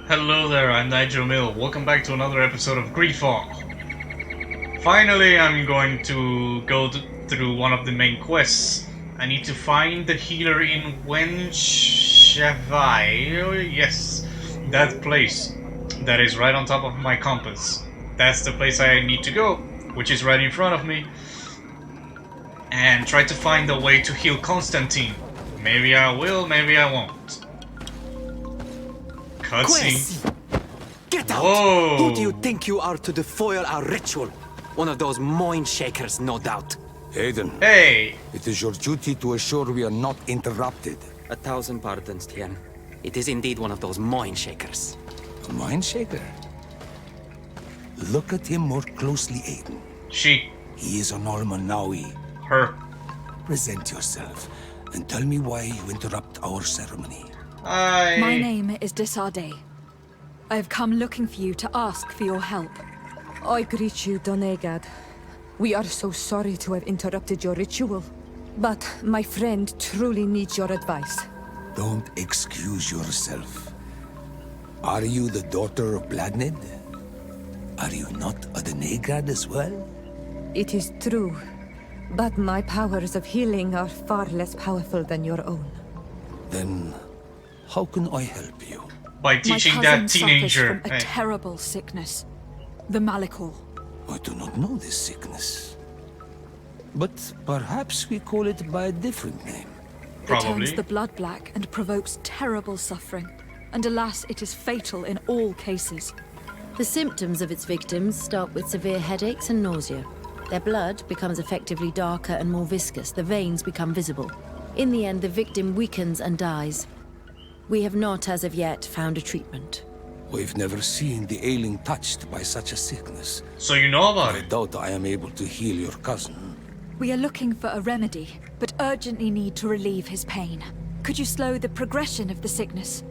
Hello there, I'm Nigel Mill. Welcome back to another episode of GreedFall. Finally, I'm going to go through one of the main quests. I need to find the healer in Wenchevai. Yes, that place. That is right on top of my compass. That's the place I need to go, which is right in front of me. And try to find a way to heal Constantin. Maybe I will, maybe I won't. Cutscene. Get out! Whoa. Who do you think you are to defoil our ritual? One of those mind shakers, no doubt. Aiden. Hey! It is your duty to assure we are not interrupted. 1,000 pardons, Tien. It is indeed one of those mind shakers. A mind shaker? Look at him more closely, Aiden. She. He is an Almanawi. Her. Present yourself and tell me why you interrupt our ceremony. My name is Desade. I have come looking for you to ask for your help. I greet you, Donegad. We are so sorry to have interrupted your ritual. But my friend truly needs your advice. Don't excuse yourself. Are you the daughter of Bladnid? Are you not a Donegad as well? It is true. But my powers of healing are far less powerful than your own. Then, how can I help you? By teaching My that cousin teenager. suffers from a terrible sickness. The Malichor. I do not know this sickness. But perhaps we call it by a different name. It Probably. turns the blood black and provokes terrible suffering. And alas, it is fatal in all cases. The symptoms of its victims start with severe headaches and nausea. Their blood becomes effectively darker and more viscous. The veins become visible. In the end, the victim weakens and dies. We have not, as of yet, found a treatment. We've never seen the ailing touched by such a sickness. So you know about I it. doubt I am able to heal your cousin. We are looking for a remedy, but urgently need to relieve his pain. Could you slow the progression of the sickness?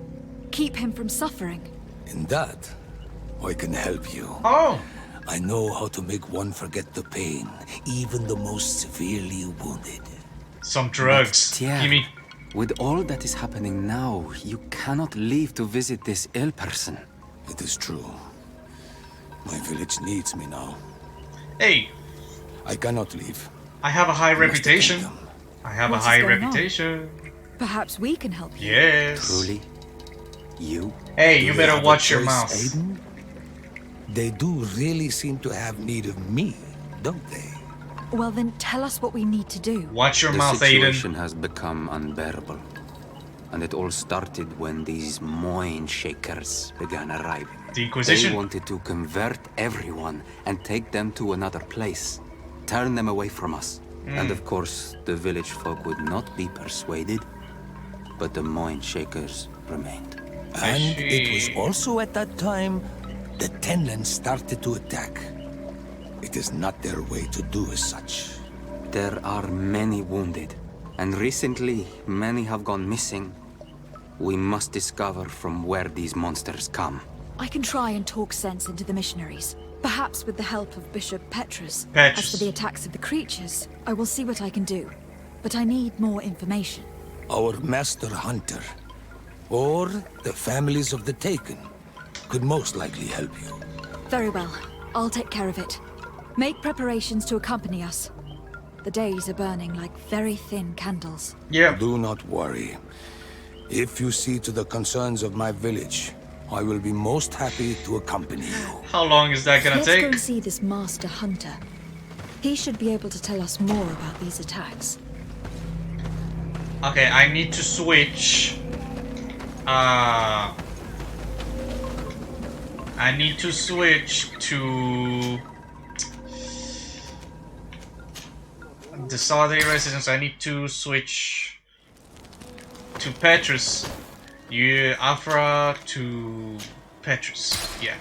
Keep him from suffering? In that, I can help you. Oh! I know how to make one forget the pain, even the most severely wounded. Some drugs. Tien, Give me. with all that is happening now, you cannot leave to visit this ill person. It is true. My village needs me now. Hey, I cannot leave. I have a high I must reputation. attend them. I have What a is high going on? reputation. Perhaps we can help you. Yes. Truly? You? Hey, Do you they better have a watch your choice, mouth. Aiden? They do really seem to have need of me, don't they? Well then, tell us what we need to do. Watch your The mouth, situation Aiden. has become unbearable. And it all started when these mind shakers began arriving. The Inquisition. They wanted to convert everyone and take them to another place. Turn them away from us. And of course, the village folk would not be persuaded. But the mind shakers remained. And it was see. also at that time the Tenants started to attack. It is not their way to do as such. There are many wounded. And recently, many have gone missing. We must discover from where these monsters come. I can try and talk sense into the missionaries. Perhaps with the help of Bishop Petrus. Petrus. As for the attacks of the creatures, I will see what I can do. But I need more information. Our master hunter, or the families of the taken, could most likely help you. Very well. I'll take care of it. Make preparations to accompany us. The days are burning like very thin candles. Yeah. Do not worry. If you see to the concerns of my village, I will be most happy to accompany you. How long is that gonna Let's go take? and see this master hunter. He should be able to tell us more about these attacks. Okay, I need to switch. I need to switch to the Saudi residence. I need to switch to Petrus. You Afra to Petrus. Yeah.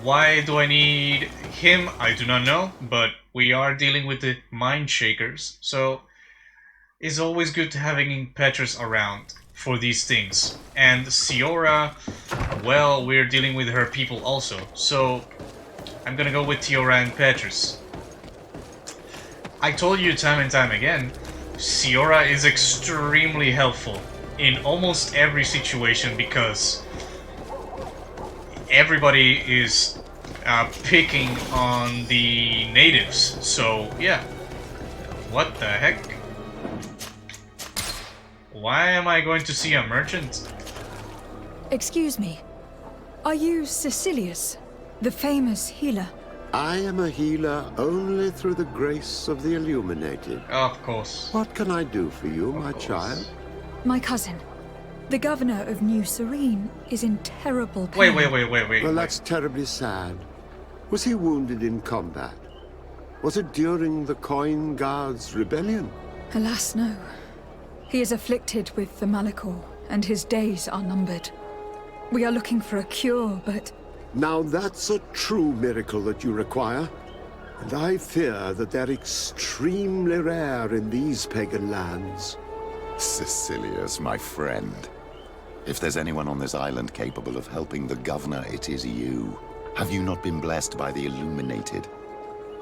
Why do I need him? I do not know, but we are dealing with the mind shakers, so it's always good to having Petrus around for these things. And Siora, well, we're dealing with her people also, so I'm gonna go with Tiora and Petrus. I told you time and time again, Siora is extremely helpful in almost every situation because everybody is picking on the natives. So yeah, what the heck? Why am I going to see a merchant? Excuse me. Are you Cecilius, the famous healer? I am a healer only through the grace of the illuminated. Of course. What can I do for you, my child? My cousin, the governor of New Serene, is in terrible pain. Wait. Well, that's terribly sad. Was he wounded in combat? Was it during the Coin Guards' rebellion? Alas, no. He is afflicted with the Malichor, and his days are numbered. We are looking for a cure, but... Now that's a true miracle that you require. And I fear that they're extremely rare in these pagan lands. Cecilius, my friend. If there's anyone on this island capable of helping the governor, it is you. Have you not been blessed by the illuminated?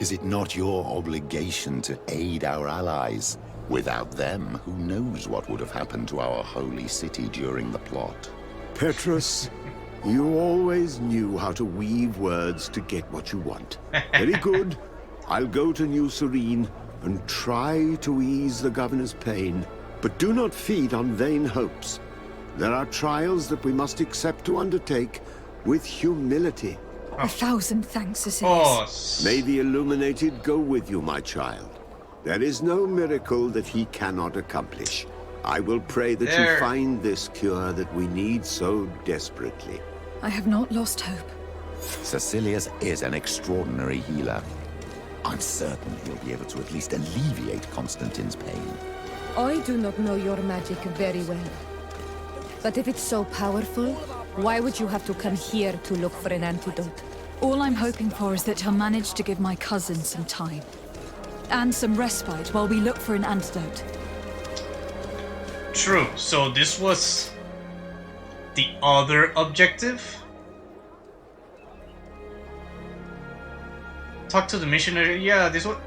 Is it not your obligation to aid our allies? Without them, who knows what would have happened to our holy city during the plot? Petrus, you always knew how to weave words to get what you want. Very good. I'll go to New Serene and try to ease the governor's pain. But do not feed on vain hopes. There are trials that we must accept to undertake with humility. 1,000 thanks, Cecilius. May the illuminated go with you, my child. There is no miracle that he cannot accomplish. I will pray that you find this cure that we need so desperately. I have not lost hope. Cecilius is an extraordinary healer. I'm certain he'll be able to at least alleviate Constantin's pain. I do not know your magic very well. But if it's so powerful, why would you have to come here to look for an antidote? All I'm hoping for is that he'll manage to give my cousin some time. And some respite while we look for an antidote. True. So this was the other objective? Talk to the missionary. Yeah, this one.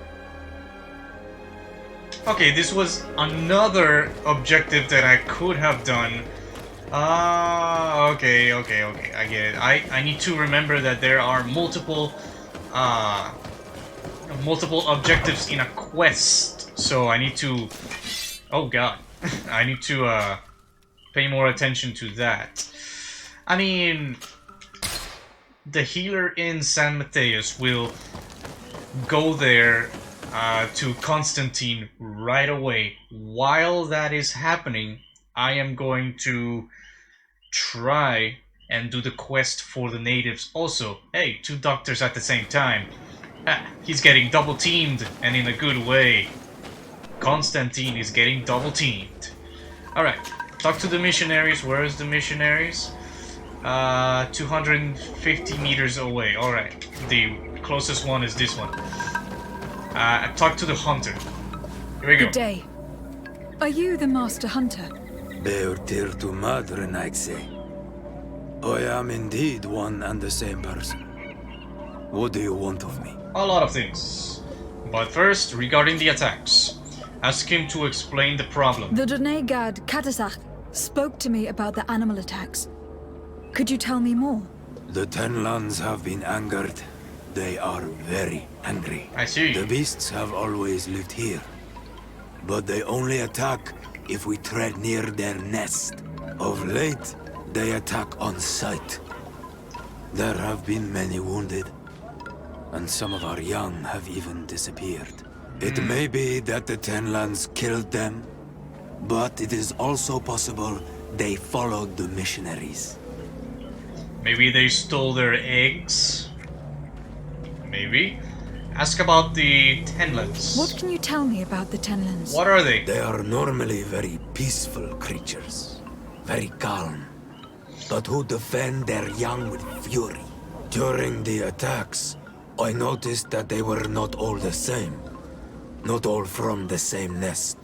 Okay, this was another objective that I could have done. Okay, I get it. I need to remember that there are multiple objectives in a quest. So I need to... Oh god. I need to pay more attention to that. I mean, the healer in San Mateus will go there to Constantin right away. While that is happening, I am going to try and do the quest for the natives also. Hey, 2 doctors at the same time. He's getting double teamed, and in a good way. Constantin is getting double teamed. Alright, talk to the missionaries. Where is the missionaries? 250 meters away. Alright, the closest one is this one. Talk to the hunter. Here we go. Good day. Are you the master hunter? Beurtir to Madren, I'd say. I am indeed one and the same person. What do you want of me? A lot of things. But first, regarding the attacks. Ask him to explain the problem. The Donegad Katasach spoke to me about the animal attacks. Could you tell me more? The Tenlans have been angered. They are very angry. I see. The beasts have always lived here. But they only attack if we tread near their nest. Of late, they attack on sight. There have been many wounded. And some of our young have even disappeared. It may be that the Tenlands killed them, but it is also possible they followed the missionaries. Maybe they stole their eggs? Maybe. Ask about the Tenlands. What can you tell me about the Tenlands? What are they? They are normally very peaceful creatures, very calm, but who defend their young with fury. During the attacks, I noticed that they were not all the same. Not all from the same nest.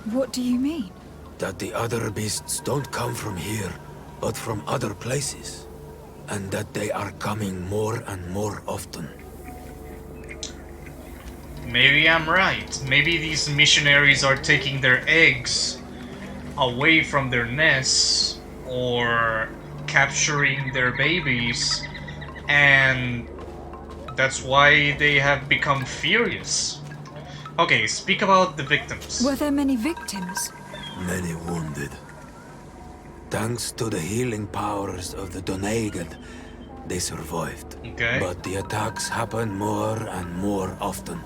What do you mean? That the other beasts don't come from here, but from other places. And that they are coming more and more often. Maybe I'm right. Maybe these missionaries are taking their eggs away from their nests, or capturing their babies And that's why they have become furious. Okay, speak about the victims. Were there many victims? Many wounded. Thanks to the healing powers of the Doneigad, they survived. Okay. But the attacks happen more and more often.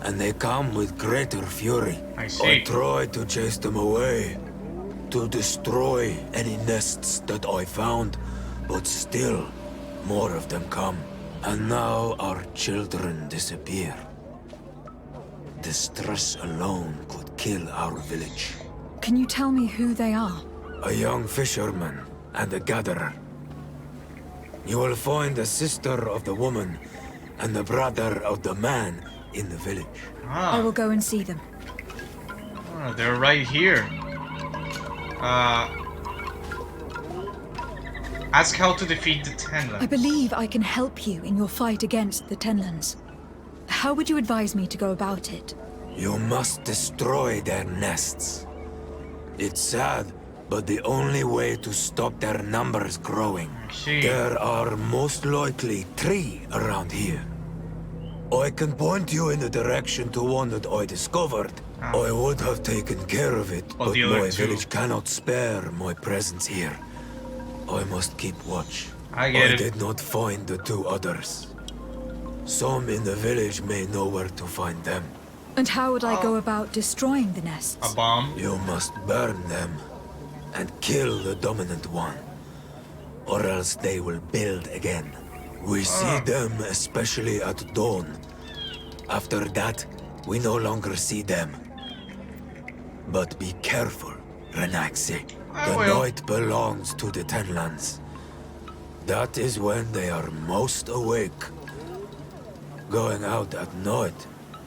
And they come with greater fury. I see. I try to chase them away, to destroy any nests that I found, but still, more of them come. And now our children disappear. The stress alone could kill our village. Can you tell me who they are? A young fisherman and a gatherer. You will find the sister of the woman and the brother of the man in the village. I will go and see them. They're right here. Ask how to defeat the Tenants. I believe I can help you in your fight against the Tenlands. How would you advise me to go about it? You must destroy their nests. It's sad, but the only way to stop their numbers growing. There are most likely 3 around here. I can point you in the direction to one that I discovered. I would have taken care of it, but my village cannot spare my presence here. I must keep watch. I did not find the 2 others. Some in the village may know where to find them. And how would I go about destroying the nests? A bomb? You must burn them and kill the dominant one, or else they will build again. We see them especially at dawn. After that, we no longer see them. But be careful, Renaxi. The night belongs to the Tenlands. That is when they are most awake. Going out at night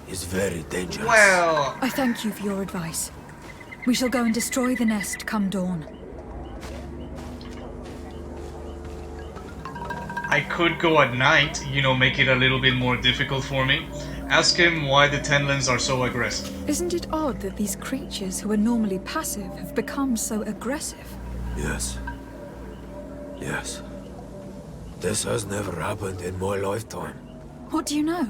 is very dangerous. Well, I thank you for your advice. We shall go and destroy the nest come dawn. I could go at night, you know, make it a little bit more difficult for me. Ask him why the Tenlands are so aggressive. Isn't it odd that these creatures who are normally passive have become so aggressive? Yes. Yes. This has never happened in my lifetime. What do you know?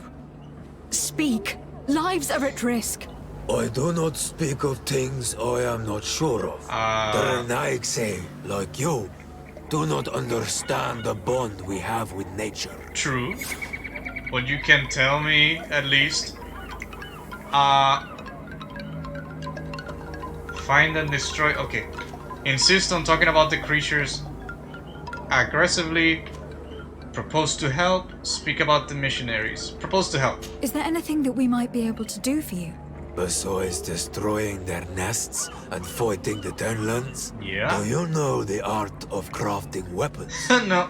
Speak. Lives are at risk. I do not speak of things I am not sure of. The Renaigse, like you, do not understand the bond we have with nature. True. But you can tell me, at least. Find and destroy. Okay. Insist on talking about the creatures aggressively. Propose to help. Speak about the missionaries. Propose to help. Is there anything that we might be able to do for you? Besides destroying their nests and fighting the Tenlands? Yeah. Do you know the art of crafting weapons? No.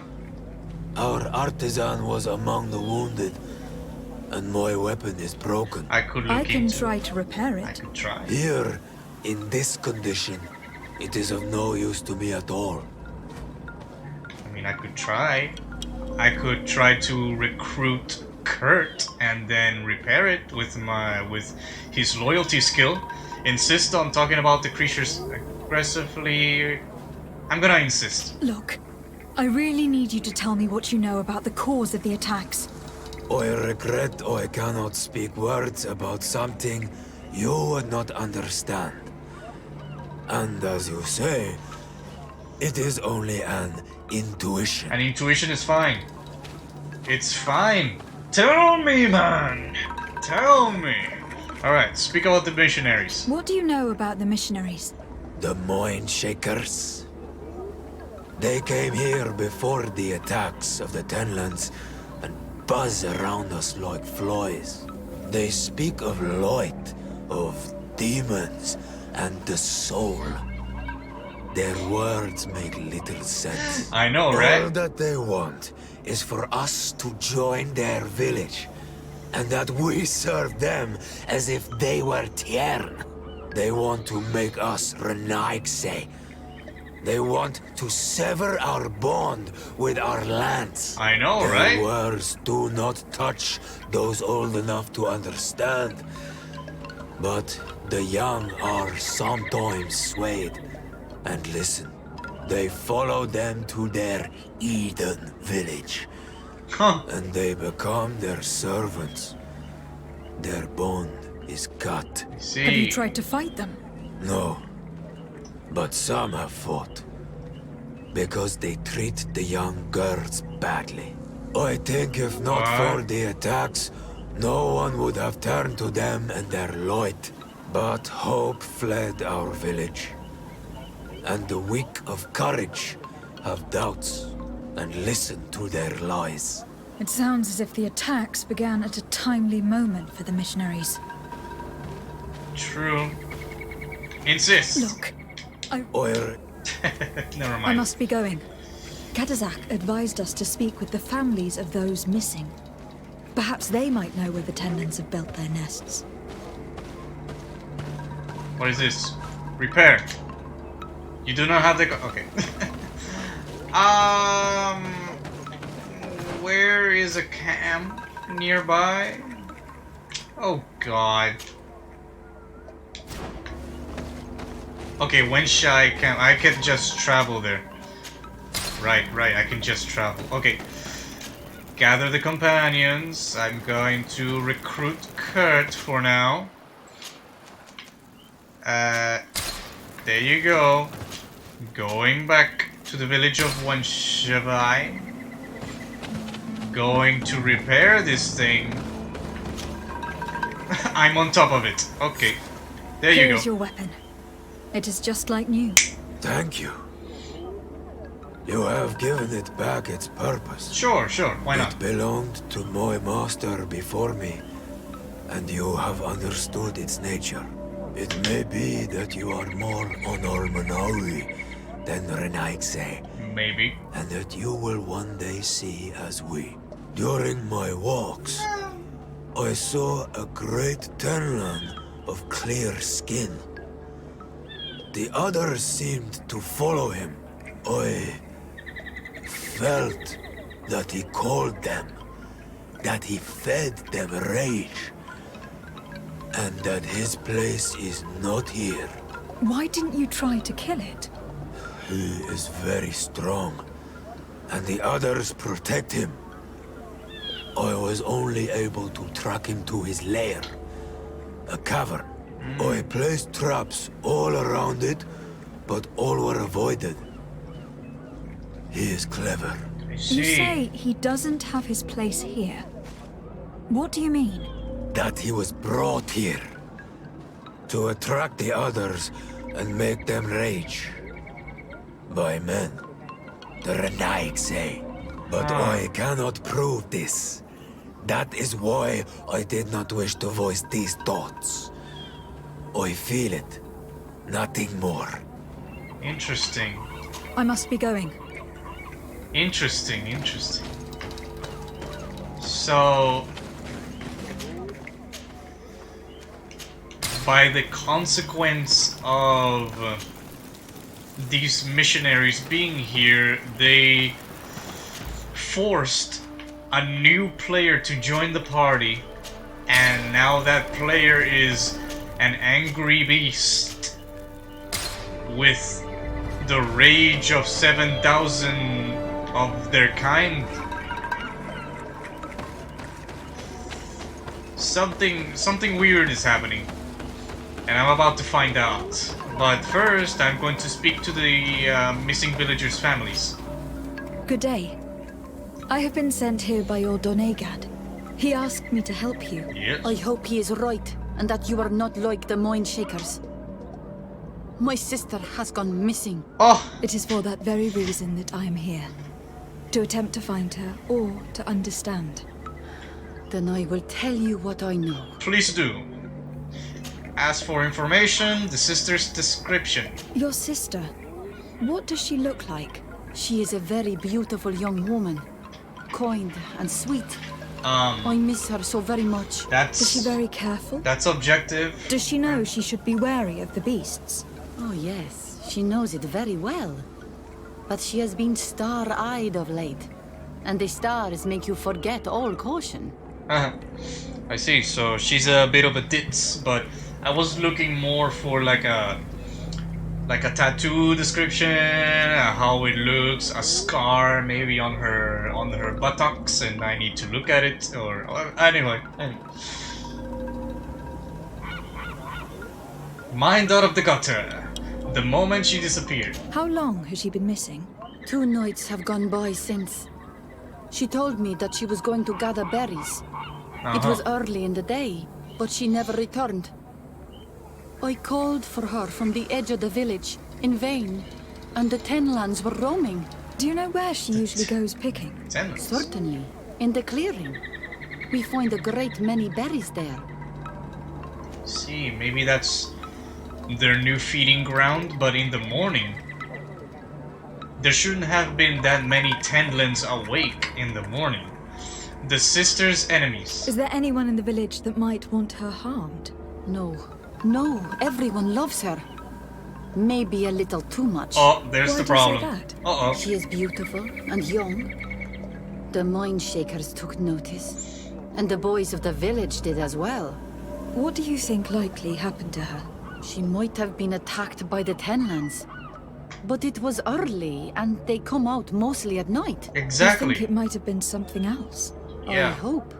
Our artisan was among the wounded, and my weapon is broken. I could look I can into try to repair I it. could try. Here, in this condition, it is of no use to me at all. I mean, I could try. I could try to recruit Kurt and then repair it with his loyalty skill. Insist on talking about the creatures aggressively. I'm gonna insist. Look, I really need you to tell me what you know about the cause of the attacks. I regret I cannot speak words about something you would not understand. And as you say, it is only an intuition. An intuition is fine. It's fine. Tell me, man. Tell me. Alright, speak about the missionaries. What do you know about the missionaries? The Mind Shakers. They came here before the attacks of the Tenlands and buzz around us like flies. They speak of light, of demons, and the soul. Their words make little sense. I know, right? All that they want is for us to join their village, and that we serve them as if they were Tiern. They want to make us Renaigse. They want to sever our bond with our lands. I know, Their right? words do not touch those old enough to understand. But the young are sometimes swayed. And listen, they follow them to their Eden village. Huh. and they become their servants. Their bond is cut. See. Have you tried to fight them? No, but some have fought. Because they treat the young girls badly. I think if not for the attacks, no one would have turned to them and their light. But hope fled our village. And the weak of courage have doubts and listen to their lies. It sounds as if the attacks began at a timely moment for the missionaries. True. Insist. Look, Never mind. I must be going. Kadazak advised us to speak with the families of those missing. Perhaps they might know where the Tenants have built their nests. What is this? Repair. You do not have the... Okay. Where is a camp nearby? Oh god. Okay, when shall I camp? I can just travel there. Right, I can just travel. Okay. Gather the companions. I'm going to recruit Kurt for now. There you go. Going back to the village of Wanshavai. Going to repair this thing. I'm on top of it. Okay. There you go. Here's your weapon. It is just like new. Thank you. You have given it back its purpose. Sure. Why not? It belonged to my master before me, and you have understood its nature. It may be that you are more on Almanawi than Renaigse, Maybe. and that you will one day see as we. During my walks, I saw a great Tenlan of clear skin. The others seemed to follow him. I felt that he called them, that he fed them rage, and that his place is not here. Why didn't you try to kill it? He is very strong, and the others protect him. I was only able to track him to his lair, a cavern. I placed traps all around it, but all were avoided. He is clever. I You see. say he doesn't have his place here. What do you mean? That he was brought here to attract the others and make them rage. By men, the Renaig say. But I cannot prove this. That is why I did not wish to voice these thoughts. I feel it. Nothing more. Interesting. I must be going. Interesting. So, by the consequence of these missionaries being here, they forced a new player to join the party, and now that player is an angry beast with the rage of 7,000 of their kind. Something weird is happening, and I'm about to find out. But first, I'm going to speak to the missing villagers' families. Good day. I have been sent here by your Donegad. He asked me to help you. Yes. I hope he is right, and that you are not like the Mind Shakers. My sister has gone missing. Oh, It is for that very reason that I am here. To attempt to find her, or to understand. Then I will tell you what I know. please do. As for information, the sister's description. Your sister, what does she look like? She is a very beautiful young woman. Kind and sweet. I miss her so very much. Is she very careful? That's objective. Does she know she should be wary of the beasts? Oh yes, she knows it very well. But she has been star-eyed of late. And the stars make you forget all caution. I see. So she's a bit of a ditz, but I was looking more for like like a tattoo description, how it looks, a scar maybe on her buttocks, and I need to look at it, or anyway. Mind out of the gutter. The moment she disappeared. How long has she been missing? 2 nights have gone by since. She told me that she was going to gather berries. It was early in the day, but she never returned. I called for her from the edge of the village, in vain, and the Tenlands were roaming. Do you know where she usually goes picking? Tenants. Certainly, in the clearing. We find a great many berries there. See, maybe that's their new feeding ground, but in the morning. There shouldn't have been that many Tenlands awake in the morning. The sisters' enemies. Is there anyone in the village that might want her harmed? No, everyone loves her. Maybe a little too much. Oh, there's Why the do you say problem. that? Uh-oh. She is beautiful and young. The Mind Shakers took notice, and the boys of the village did as well. What do you think likely happened to her? She might have been attacked by the Tenlands. But it was early, and they come out mostly at night. I Exactly. think it might have been something else. Yeah. I hope.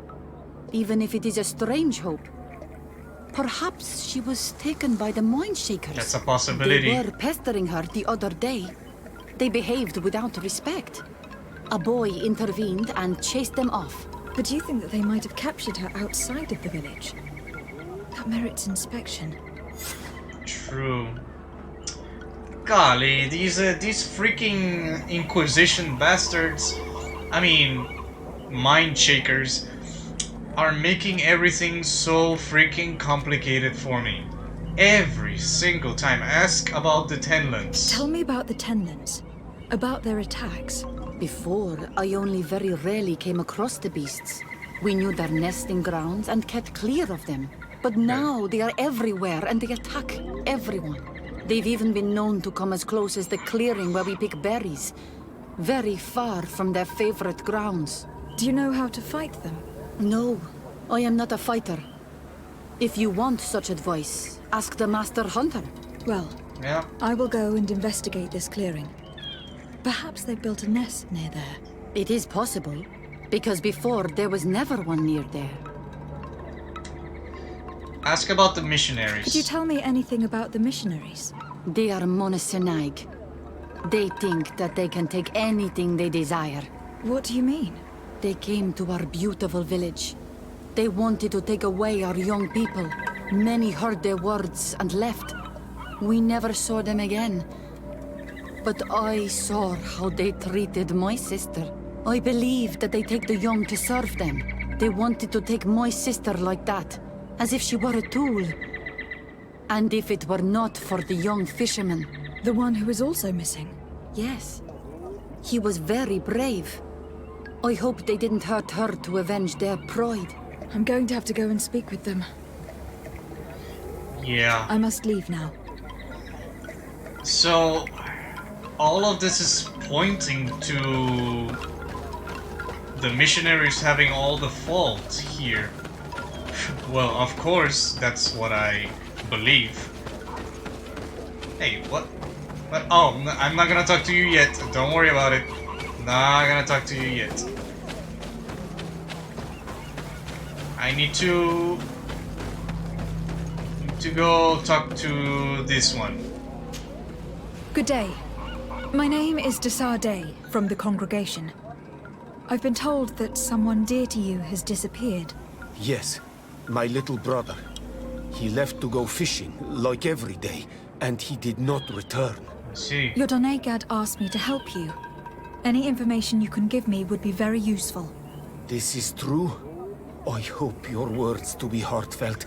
Even if it is a strange hope. Perhaps she was taken by the Mind Shakers. That's a possibility. They were pestering her the other day. They behaved without respect. A boy intervened and chased them off. But do you think that they might have captured her outside of the village? That merits inspection. True. Golly, these freaking Inquisition bastards, I mean, Mind Shakers, are making everything so freaking complicated for me. Every single time. Ask about the Tenlands. Tell me about the Tenants. About their attacks. Before, I only very rarely came across the beasts. We knew their nesting grounds and kept clear of them. But now they are everywhere and they attack everyone. They've even been known to come as close as the clearing where we pick berries. Very far from their favorite grounds. Do you know how to fight them? No, I am not a fighter. If you want such advice, ask the Master Hunter. Well, Yeah. I will go and investigate this clearing. Perhaps they built a nest near there. It is possible, because before there was never one near there. Ask about the missionaries. Could you tell me anything about the missionaries? They are monosynaig. They think that they can take anything they desire. What do you mean? They came to our beautiful village. They wanted to take away our young people. Many heard their words and left. We never saw them again. But I saw how they treated my sister. I believe that they take the young to serve them. They wanted to take my sister like that, as if she were a tool. And if it were not for the young fisherman... The one who is also missing? Yes. He was very brave. I hope they didn't hurt her to avenge their pride. I'm going to have to go and speak with them. Yeah. I must leave now. So, all of this is pointing to the missionaries having all the fault here. Well, of course, that's what I believe. Hey, what? What? Oh, I'm not gonna talk to you yet. Don't worry about it. Not gonna talk to you yet. I need to go talk to this one. Good day. My name is Desardet from the congregation. I've been told that someone dear to you has disappeared. Yes, my little brother. He left to go fishing, like every day, and he did not return. I see. Your Donegad asked me to help you. Any information you can give me would be very useful. This is true? I hope your words to be heartfelt.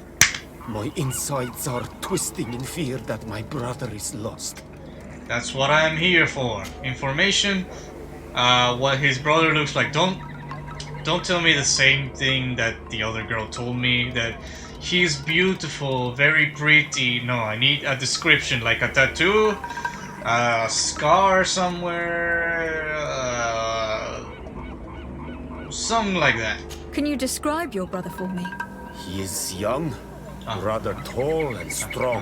My insides are twisting in fear that my brother is lost. That's what I'm here for. Information. What his brother looks like. Don't tell me the same thing that the other girl told me, that he's beautiful, very pretty. No, I need a description, like a tattoo, a scar somewhere, something like that. Can you describe your brother for me? He is young, rather tall and strong,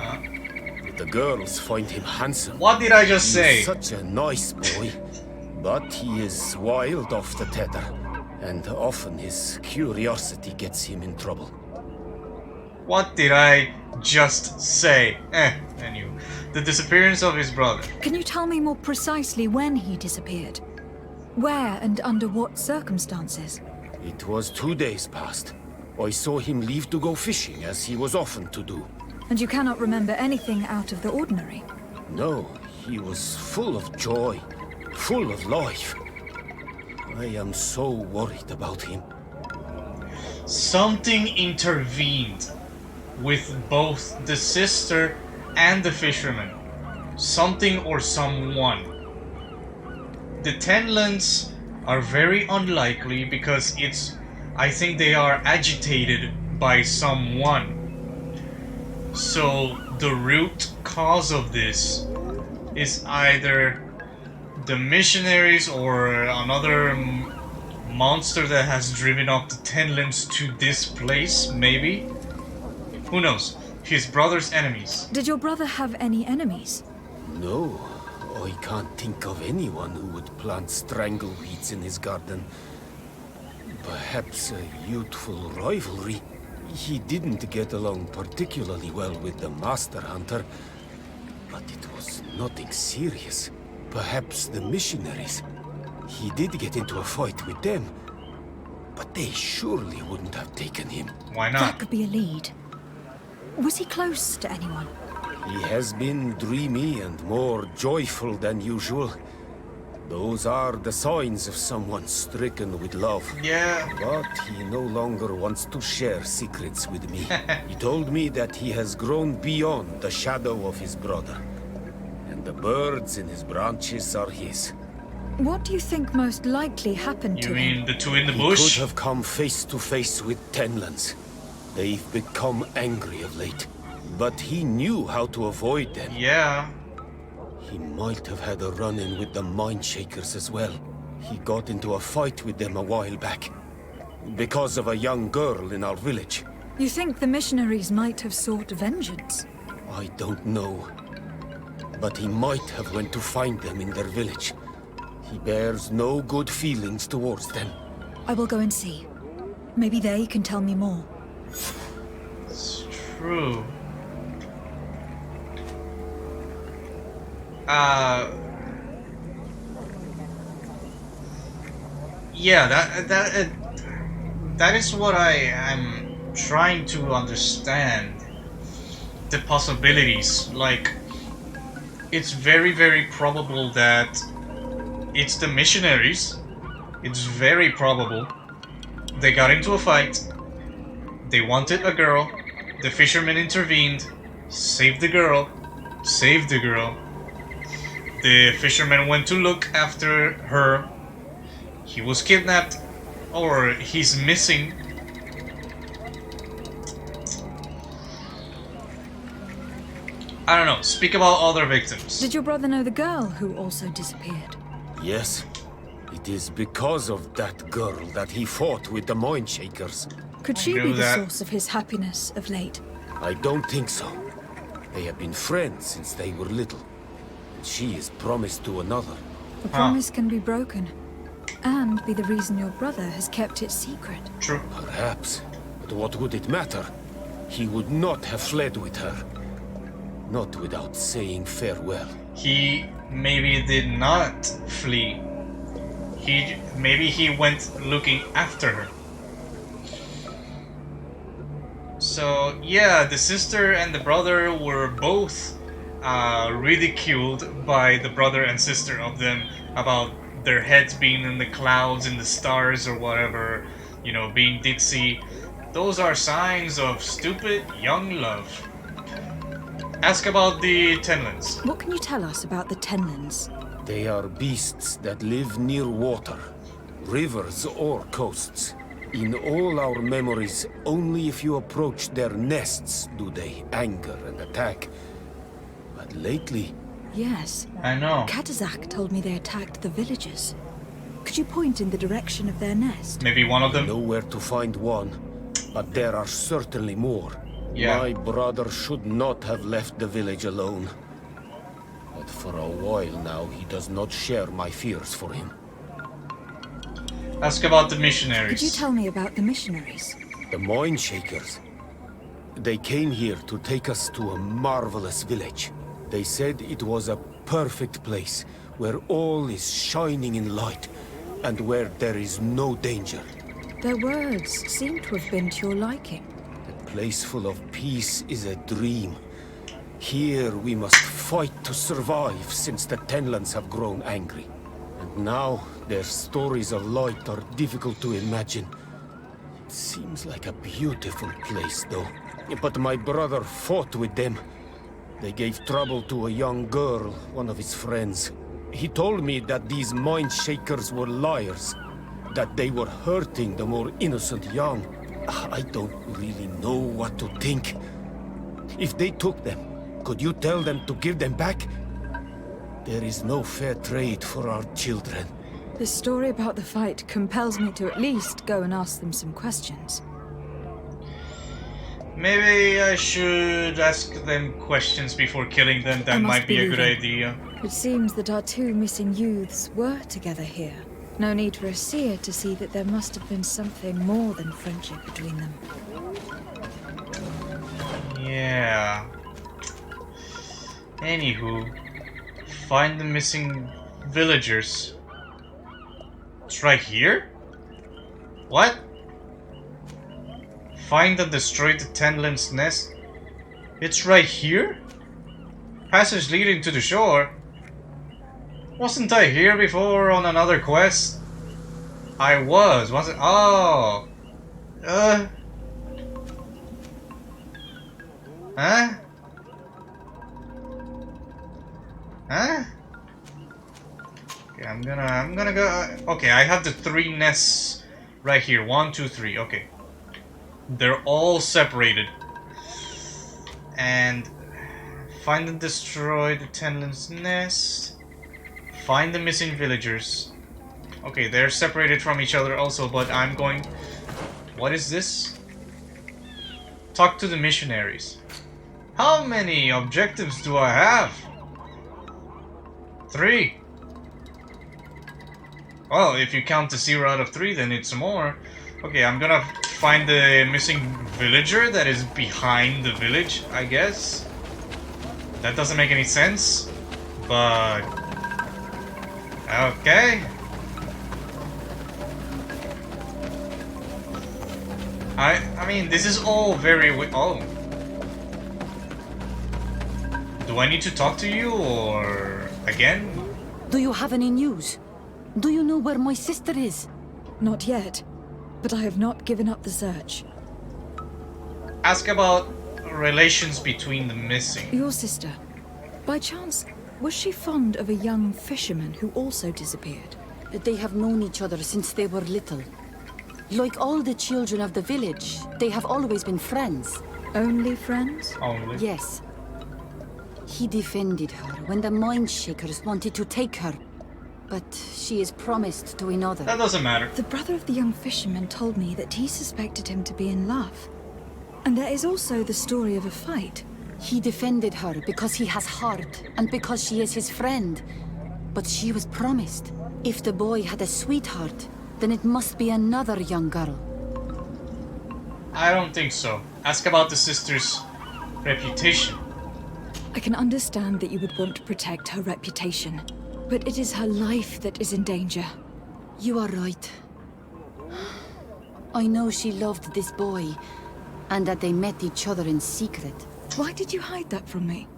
with The girls find him handsome. What did I just say? He's such a nice boy, but he is wild off the tether, and often his curiosity gets him in trouble. What did I just say? Anyway. The disappearance of his brother. Can you tell me more precisely when he disappeared? Where and under what circumstances? It was 2 days past. I saw him leave to go fishing, as he was often to do. And you cannot remember anything out of the ordinary? No, he was full of joy, full of life. I am so worried about him. Something intervened with both the sister and the fisherman. Something or someone. The Tenants are very unlikely because I think they are agitated by someone. So the root cause of this is either the missionaries or another monster that has driven up the Tenants to this place, maybe? Who knows? His brother's enemies. Did your brother have any enemies? No, I can't think of anyone who would plant strangleweeds in his garden. Perhaps a youthful rivalry. He didn't get along particularly well with the Master Hunter, but it was nothing serious. Perhaps the missionaries. He did get into a fight with them, but they surely wouldn't have taken him. Why not? That could be a lead. Was he close to anyone? He has been dreamy and more joyful than usual. Those are the signs of someone stricken with love. Yeah. But he no longer wants to share secrets with me. He told me that he has grown beyond the shadow of his brother. And the birds in his branches are his. What do you think most likely happened to him? You mean the two in the He bush? could have come face to face with Tenlans. They've become angry of late. But he knew how to avoid them. Yeah. He might have had a run-in with the Mindshakers as well. He got into a fight with them a while back. Because of a young girl in our village. You think the missionaries might have sought vengeance? I don't know. But he might have went to find them in their village. He bears no good feelings towards them. I will go and see. Maybe they can tell me more. It's true. Yeah, that is what I am trying to understand. The possibilities. Like, it's very, very probable that it's the missionaries. It's very probable. They got into a fight. They wanted a girl. The fisherman intervened. Saved the girl. Saved the girl. The fisherman went to look after her. He was kidnapped. Or he's missing. I don't know. Speak about other victims. Did your brother know the girl who also disappeared? Yes. It is because of that girl that he fought with the Mindshakers. Could she be the source of his happiness of late? I don't think so. They have been friends since they were little. And she is promised to another. A promise can be broken. And be the reason your brother has kept it secret. True. Perhaps. But what would it matter? He would not have fled with her. Not without saying farewell. He maybe did not flee. Maybe he went looking after her. So yeah, the sister and the brother were both ridiculed by the brother and sister of them about their heads being in the clouds, in the stars or whatever, you know, being ditzy. Those are signs of stupid young love. Ask about the Tenlans. What can you tell us about the Tenlans? They are beasts that live near water, rivers or coasts. In all our memories, only if you approach their nests do they anger and attack. But lately... Yes. I know. Katazak told me they attacked the villagers. Could you point in the direction of their nest? Maybe one of them? I know where to find one, but there are certainly more. Yeah. My brother should not have left the village alone. But for a while now, he does not share my fears for him. Ask about the missionaries. Could you tell me about the missionaries? The Mind Shakers. They came here to take us to a marvelous village. They said it was a perfect place, where all is shining in light, and where there is no danger. Their words seem to have been to your liking. A place full of peace is a dream. Here we must fight to survive, since the Tenants have grown angry. And now, their stories of light are difficult to imagine. It seems like a beautiful place, though. But my brother fought with them. They gave trouble to a young girl, one of his friends. He told me that these Mind Shakers were liars, that they were hurting the more innocent young. I don't really know what to think. If they took them, could you tell them to give them back? There is no fair trade for our children. The story about the fight compels me to at least go and ask them some questions. Maybe I should ask them questions before killing them. That might be a good idea. It seems that our two missing youths were together here. No need for a seer to see that there must have been something more than friendship between them. Yeah. Anywho, find the missing villagers. It's right here? What? Find and destroy the Tenants' nest? It's right here? Passage leading to the shore? Wasn't I here before on another quest? I wasn't? Oh! Huh? Huh? Okay, I'm gonna go. Okay, I have the 3 nests right here. 1, 2, 3. Okay, they're all separated. And find and destroy the Tenants' nest. Find the missing villagers. Okay, they're separated from each other also, but I'm going. What is this? Talk to the missionaries. How many objectives do I have? 3. Well, if you count the 0 out of 3, then it's more. Okay, I'm gonna find the missing villager that is behind the village, I guess. That doesn't make any sense, but... okay. I mean, this is all very... oh. Do I need to talk to you, or... again? Do you have any news? Do you know where my sister is? Not yet, but I have not given up the search. Ask about relations between the missing. Your sister, by chance, was she fond of a young fisherman who also disappeared? They have known each other since they were little. Like all the children of the village, they have always been friends. Only friends? Only? Yes. He defended her when the Mind Shakers wanted to take her, but she is promised to another. That doesn't matter. The brother of the young fisherman told me that he suspected him to be in love. And there is also the story of a fight. He defended her because he has heart, and because she is his friend. But she was promised. If the boy had a sweetheart, then it must be another young girl. I don't think so. Ask about the sister's reputation. I can understand that you would want to protect her reputation, but it is her life that is in danger. You are right. I know she loved this boy, and that they met each other in secret. Why did you hide that from me?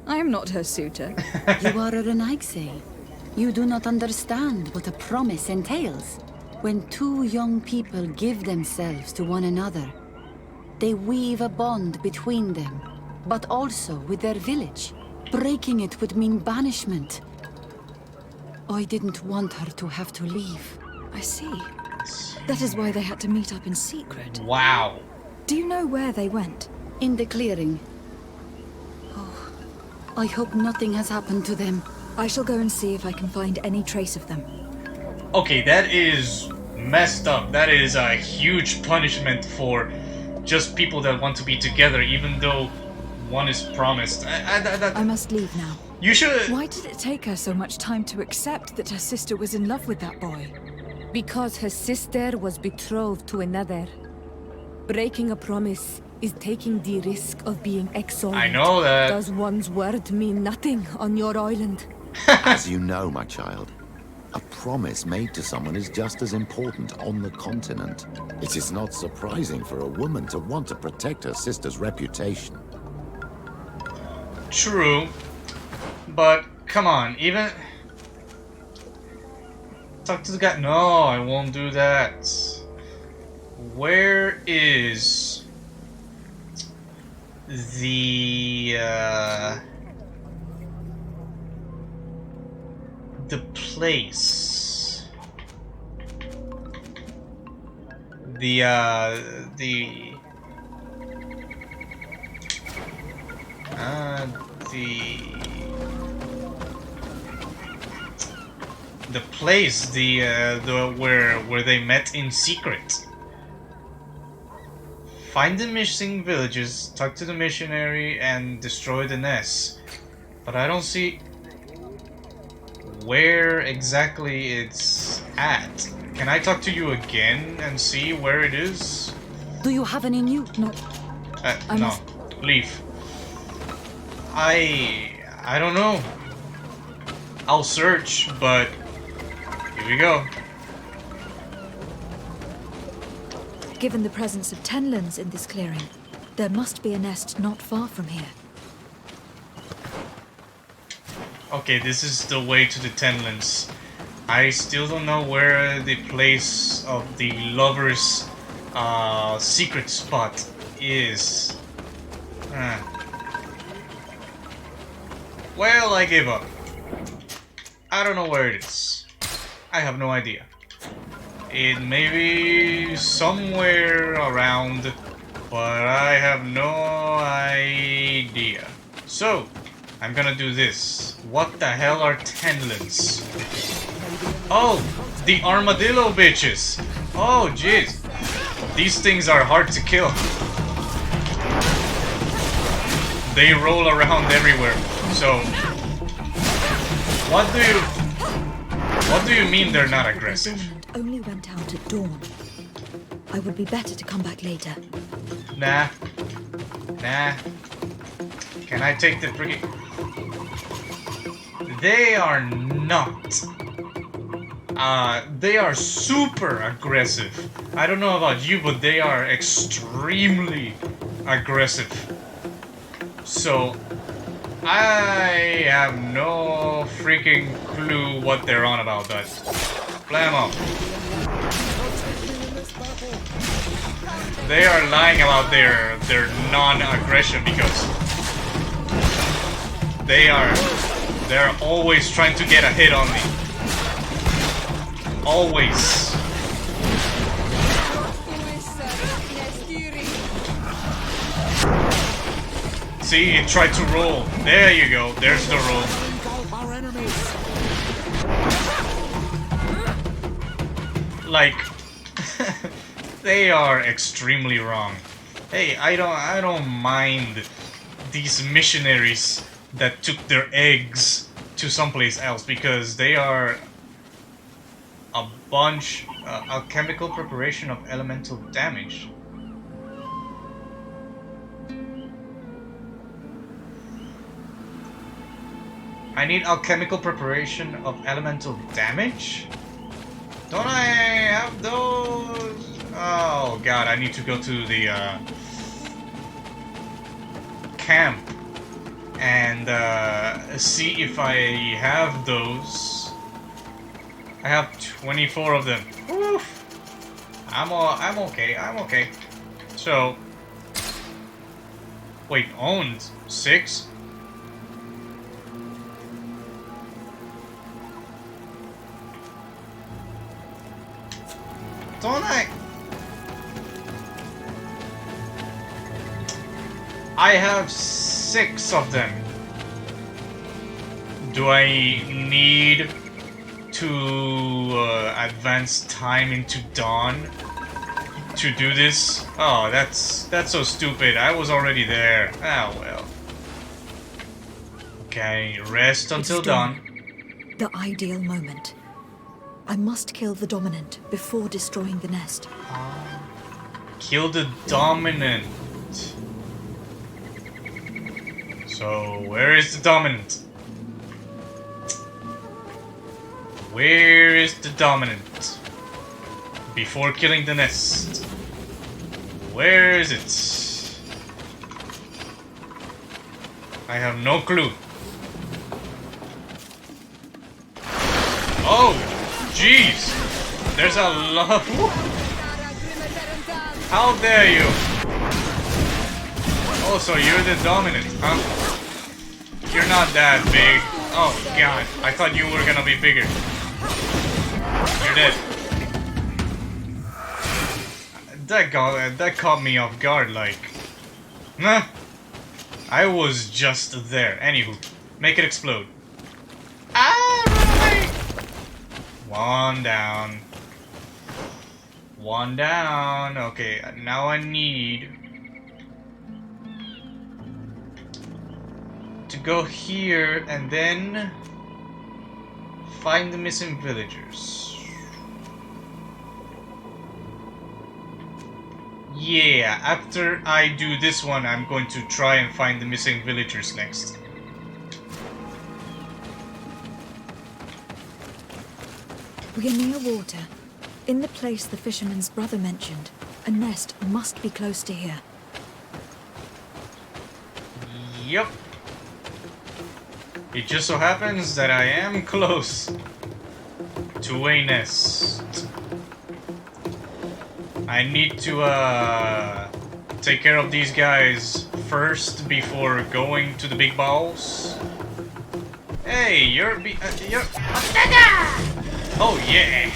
I am not her suitor. You are a Renaigse. You do not understand what a promise entails. When two young people give themselves to one another, they weave a bond between them, but also with their village. Breaking it would mean banishment. I didn't want her to have to leave. I see. That is why they had to meet up in secret. Wow. Do you know where they went? In the clearing. Oh, I hope nothing has happened to them. I shall go and see if I can find any trace of them. Okay, that is messed up. That is a huge punishment for just people that want to be together, even though one is promised. I must leave now. You should. Why did it take her so much time to accept that her sister was in love with that boy? Because her sister was betrothed to another. Breaking a promise is taking the risk of being exiled. I know that. Does one's word mean nothing on your island? As you know, my child, a promise made to someone is just as important on the continent. It is not surprising for a woman to want to protect her sister's reputation. True, but come on, even talk to the guy. No, I won't do that. Where is the place? The place, the where they met in secret. Find the missing villages, talk to the missionary, and destroy the nest. But I don't see where exactly it's at. Can I talk to you again and see where it is? Do you have any news? No. No. Leave. I don't know. I'll search, but here we go. Given the presence of Tenlins in this clearing, there must be a nest not far from here. Okay, this is the way to the Tenlands. I still don't know where the place of the lovers' secret spot is. Well, I give up. I don't know where it is. I have no idea. It may be somewhere around, but I have no idea. So, I'm gonna do this. What the hell are Tenlins? Oh, the armadillo bitches. Oh, jeez. These things are hard to kill. They roll around everywhere. So, what do you mean they're not aggressive? Only went out at dawn. I would be better to come back later. Nah. Can I take the freaking... They are not. They are super aggressive. I don't know about you, but they are extremely aggressive. So, I have no freaking clue what they're on about, but blam up. They are lying about their non-aggression because they're always trying to get a hit on me. Always. See, it tried to roll. There you go. There's the roll. Like, they are extremely wrong. Hey, I don't mind these missionaries that took their eggs to someplace else because they are a bunch alchemical preparation of elemental damage. I need alchemical preparation of elemental damage? Don't I have those? Oh god, I need to go to the camp and see if I have those. I have 24 of them. Oof. I'm okay. So, wait, owned 6? Don't I have 6 of them. Do I need to advance time into dawn to do this? Oh, that's so stupid. I was already there. Ah, well. Okay, rest until dawn. The ideal moment. I must kill the dominant before destroying the nest. Kill the dominant. So, where is the dominant? Where is the dominant? Before killing the nest. Where is it? I have no clue. Oh, jeez. There's a lot. How dare you? Oh, so you're the dominant, huh? You're not that big. Oh, God. I thought you were gonna be bigger. You're dead. That caught me off guard, like... Nah. I was just there. Anywho, make it explode. Alright! One down. One down. Okay, now I need... to go here and then... find the missing villagers. Yeah, after I do this one, I'm going to try and find the missing villagers next. We are near water. In the place the fisherman's brother mentioned. A nest must be close to here. Yup. It just so happens that I am close to a nest. I need to take care of these guys first before going to the big balls. Hey, you're oh yeah.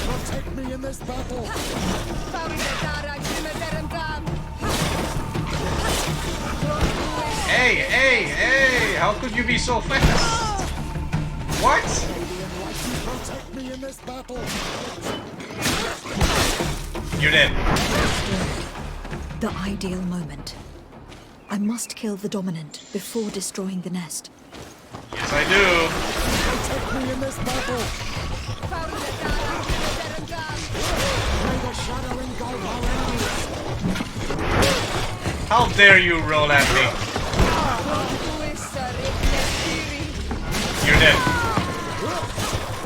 Protect me in this battle. Hey, how could you be so fast? What? Protect me in this battle. You're dead. The ideal moment. I must kill the dominant before destroying the nest. Yes, I do. Protect me in this battle. May the shadow engulf our enemies. How dare you roll at me? You're dead.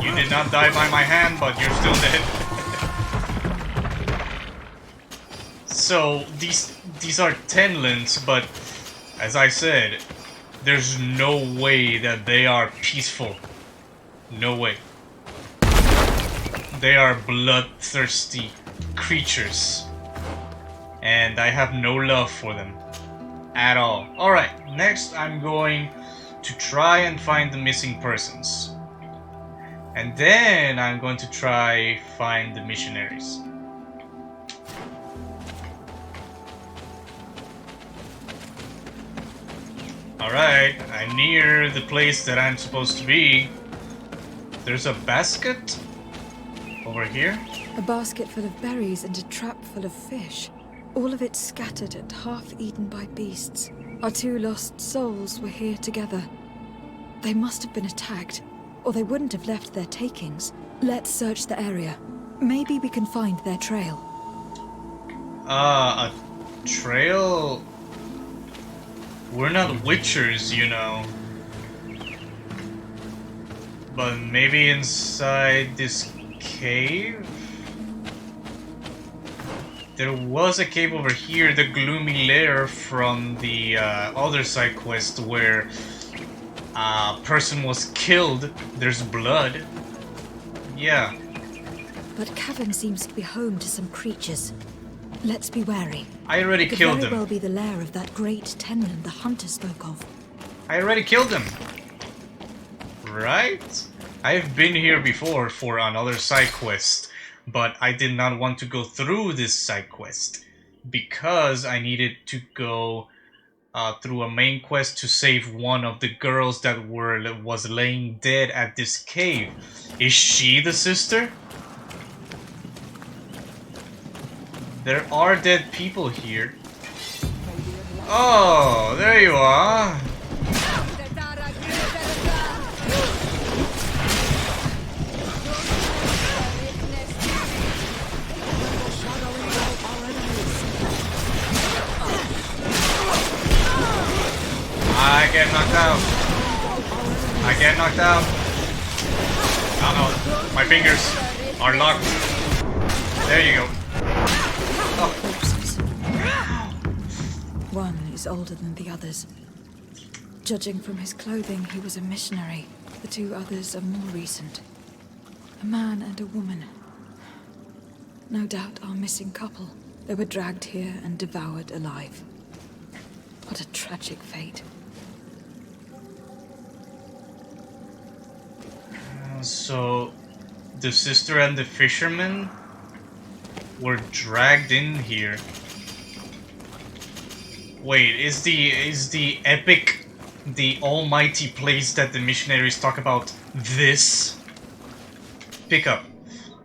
You did not die by my hand, but you're still dead. So these are Tenants, but as I said, there's no way that they are peaceful. No way. They are bloodthirsty creatures. And I have no love for them. At all. Alright, next I'm going to try and find the missing persons. And then I'm going to try find the missionaries. Alright, I'm near the place that I'm supposed to be. There's a basket over here. A basket full of berries and a trap full of fish. All of it scattered and half-eaten by beasts. Our two lost souls were here together. They must have been attacked, or they wouldn't have left their takings. Let's search the area. Maybe we can find their trail. A trail? We're not witchers, you know. But maybe inside this cave? There was a cave over here, the gloomy lair from the other side quest where a person was killed. There's blood. Yeah. But cavern seems to be home to some creatures. Let's be wary. I already killed them. It could very well them. be the lair of that great Tenant the hunter spoke of. I already killed them. Right? I've been here before for another side quest, but I did not want to go through this side quest because I needed to go through a main quest to save one of the girls that was laying dead at this cave. Is she the sister? There are dead people here. Oh, there you are. I get knocked out. I get knocked out. Uh-oh. My fingers are locked. There you go. Oh. Corpses. One is older than the others. Judging from his clothing, he was a missionary. The two others are more recent. A man and a woman. No doubt our missing couple. They were dragged here and devoured alive. What a tragic fate. So, the sister and the fisherman were dragged in here. Wait, is the epic, the almighty place that the missionaries talk about this? Pick up.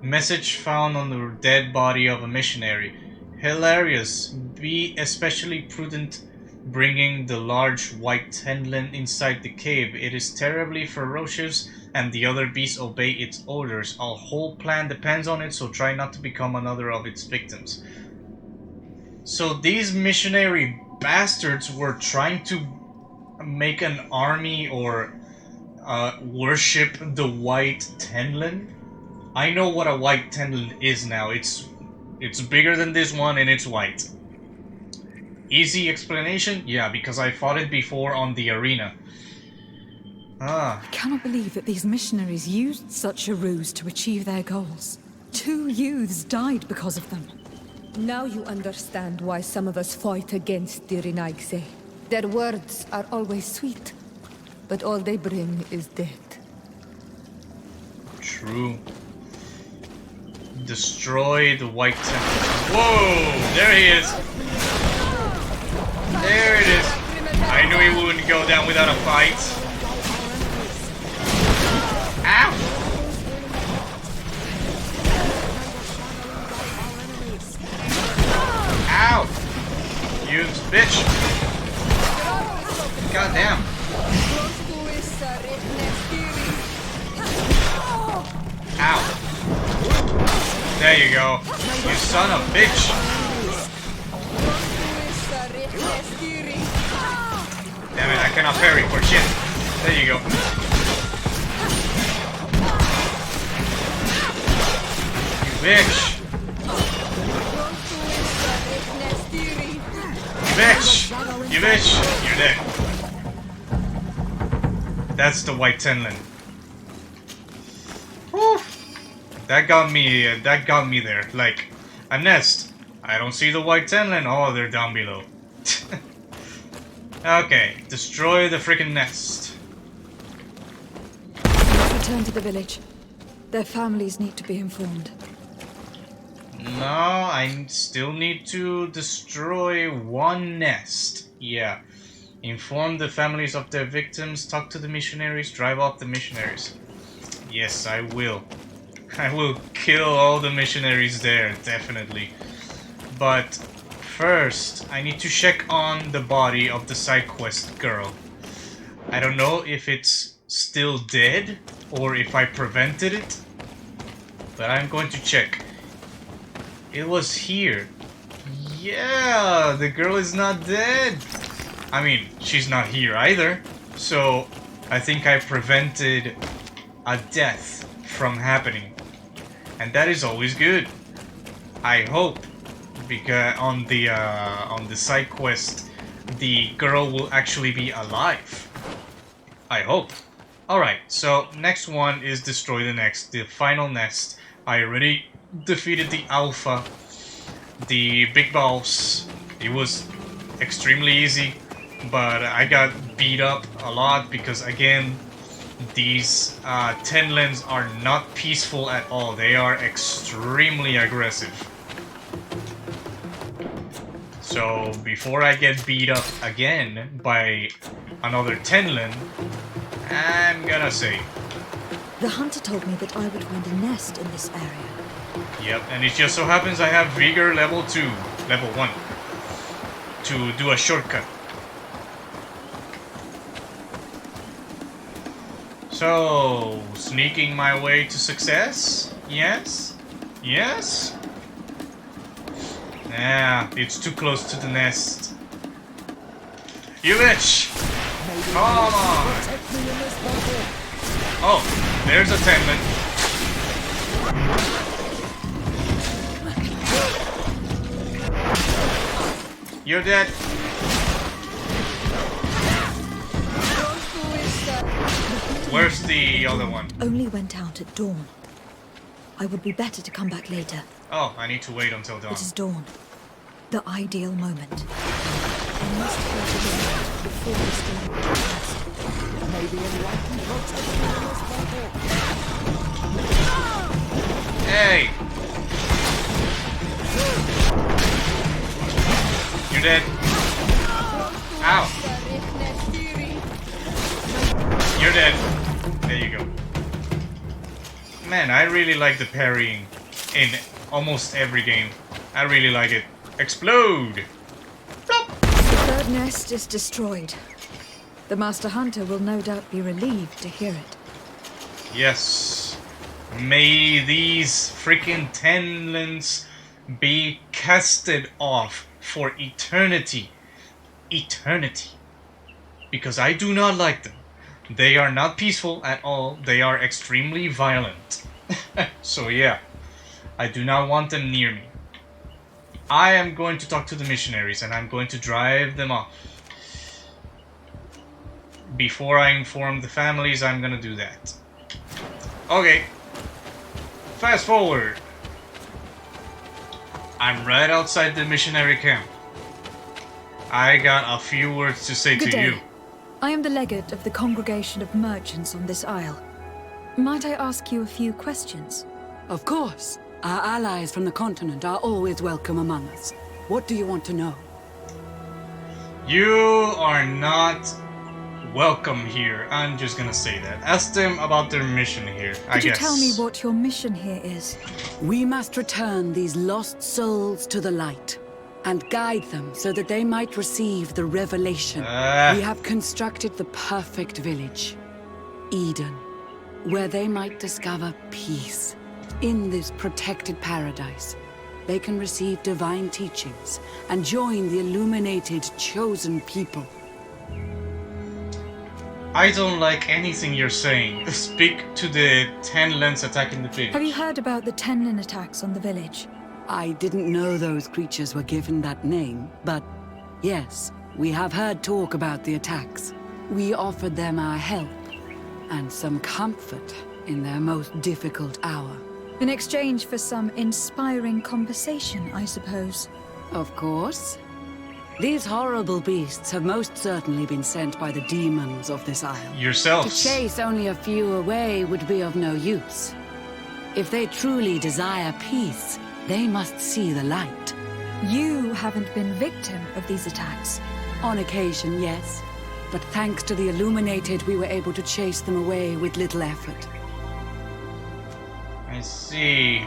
Message found on the dead body of a missionary. Hilarious. Be especially prudent bringing the large white tenlin inside the cave. It is terribly ferocious and the other beasts obey its orders. Our whole plan depends on it, so try not to become another of its victims. So these missionary bastards were trying to make an army or worship the white tenlin. I know what a white tenlin is now. It's bigger than this one and it's white. Easy explanation? Yeah, because I fought it before on the arena. I cannot believe that these missionaries used such a ruse to achieve their goals. 2 youths died because of them. Now you understand why some of us fight against the Renaigse. Their words are always sweet, but all they bring is death. True. Destroy the white temple. Whoa! There he is! There it is! I knew he wouldn't go down without a fight. Ow! Ow! You bitch! God damn! Ow! There you go! You son of a bitch! Damn it! I cannot parry for shit. There you go. Bitch! You bitch! You bitch! You're dead. That's the white tenlin. Whew. That got me there. Like, a nest. I don't see the white tenlin. Oh, they're down below. Okay, destroy the freaking nest. Let's return to the village. Their families need to be informed. No, I still need to destroy one nest. Yeah. Inform the families of their victims, talk to the missionaries, drive off the missionaries. Yes, I will. I will kill all the missionaries there, definitely. But first, I need to check on the body of the side quest girl. I don't know if it's still dead or if I prevented it, but I'm going to check. It was here. Yeah, the girl is not dead. I mean, she's not here either. So, I think I prevented a death from happening. And that is always good. I hope, because on the side quest, the girl will actually be alive. I hope. Alright, so next one is destroy the final nest. I already defeated the alpha, the big boss. It was extremely easy, but I got beat up a lot because, again, these tenlins are not peaceful at all. They are extremely aggressive. So before I get beat up again by another tenlin, I'm gonna say, The hunter told me that I would find a nest in this area. Yep, and it just so happens I have Vigor level 2, level 1, to do a shortcut. So, sneaking my way to success? Yes? Yes? Nah, it's too close to the nest. You bitch! Come on! Oh, there's a Tenant. You're dead. Where's the other one? Only went out at dawn. I would be better to come back later. Oh, I need to wait until dawn. It is dawn. The ideal moment. I must go to the light before the storm begins. Maybe enlightened protection in this battle. Hey! You're dead. Ow! You're dead. There you go. Man, I really like the parrying in almost every game. I really like it. Explode! Plop! The third nest is destroyed. The Master Hunter will no doubt be relieved to hear it. Yes. May these freaking Tenants be casted off for eternity. Eternity. Because I do not like them. They are not peaceful at all. They are extremely violent. So yeah, I do not want them near me. I am going to talk to the missionaries and I'm going to drive them off. Before I inform the families, I'm gonna do that. Okay. Fast forward. I'm right outside the missionary camp. I got a few words to say Good to day. you. I am the legate of the congregation of merchants on this isle. Might I ask you a few questions? Of course. Our allies from the continent are always welcome among us. What do you want to know? You are not welcome here. I'm just gonna say that. Ask them about their mission here, I Could you guess. tell me what your mission here is? We must return these lost souls to the light and guide them so that they might receive the revelation. We have constructed the perfect village, Eden, where they might discover peace. In this protected paradise, they can receive divine teachings and join the illuminated chosen people. I don't like anything you're saying. Speak to the Tenants attacking the village. Have you heard about the Tenlin attacks on the village? I didn't know those creatures were given that name, but yes, we have heard talk about the attacks. We offered them our help and some comfort in their most difficult hour. In exchange for some inspiring conversation, I suppose. Of course. These horrible beasts have most certainly been sent by the demons of this isle. Yourselves. To chase only a few away would be of no use. If they truly desire peace, they must see the light. You haven't been victim of these attacks. On occasion, yes. But thanks to the Illuminated, we were able to chase them away with little effort. I see.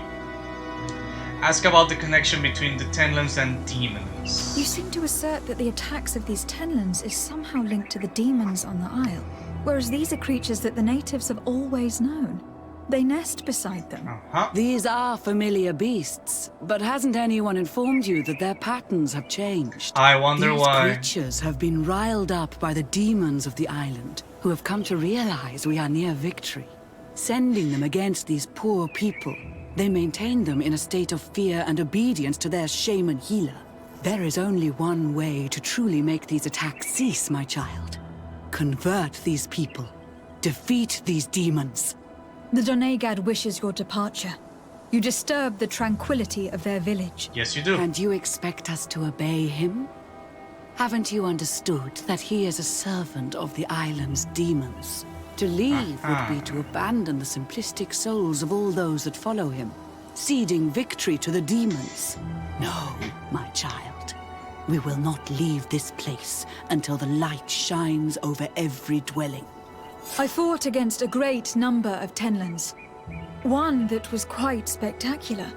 Ask about the connection between the Tenants and demons. You seem to assert that the attacks of these Tenlins is somehow linked to the demons on the isle, whereas these are creatures that the natives have always known. They nest beside them. These are familiar beasts, but hasn't anyone informed you that their patterns have changed? I wonder why. These creatures have been riled up by the demons of the island, who have come to realize we are near victory. Sending them against these poor people, they maintain them in a state of fear and obedience to their shaman healer. There is only one way to truly make these attacks cease, my child. Convert these people. Defeat these demons. The Donegad wishes your departure. You disturb the tranquility of their village. Yes, you do. And you expect us to obey him? Haven't you understood that he is a servant of the island's demons? To leave would be to abandon the simplistic souls of all those that follow him, ceding victory to the demons. No, my child. We will not leave this place until the light shines over every dwelling. I fought against a great number of Tenlins. One that was quite spectacular.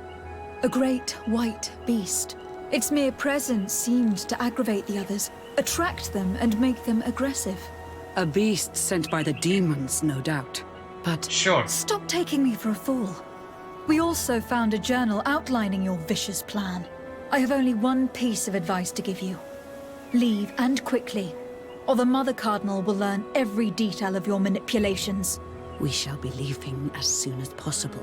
A great white beast. Its mere presence seemed to aggravate the others, attract them and make them aggressive. A beast sent by the demons, no doubt. But Sure. Stop taking me for a fool. We also found a journal outlining your vicious plan. I have only one piece of advice to give you. Leave, and quickly, or the Mother Cardinal will learn every detail of your manipulations. we shall be leaving as soon as possible.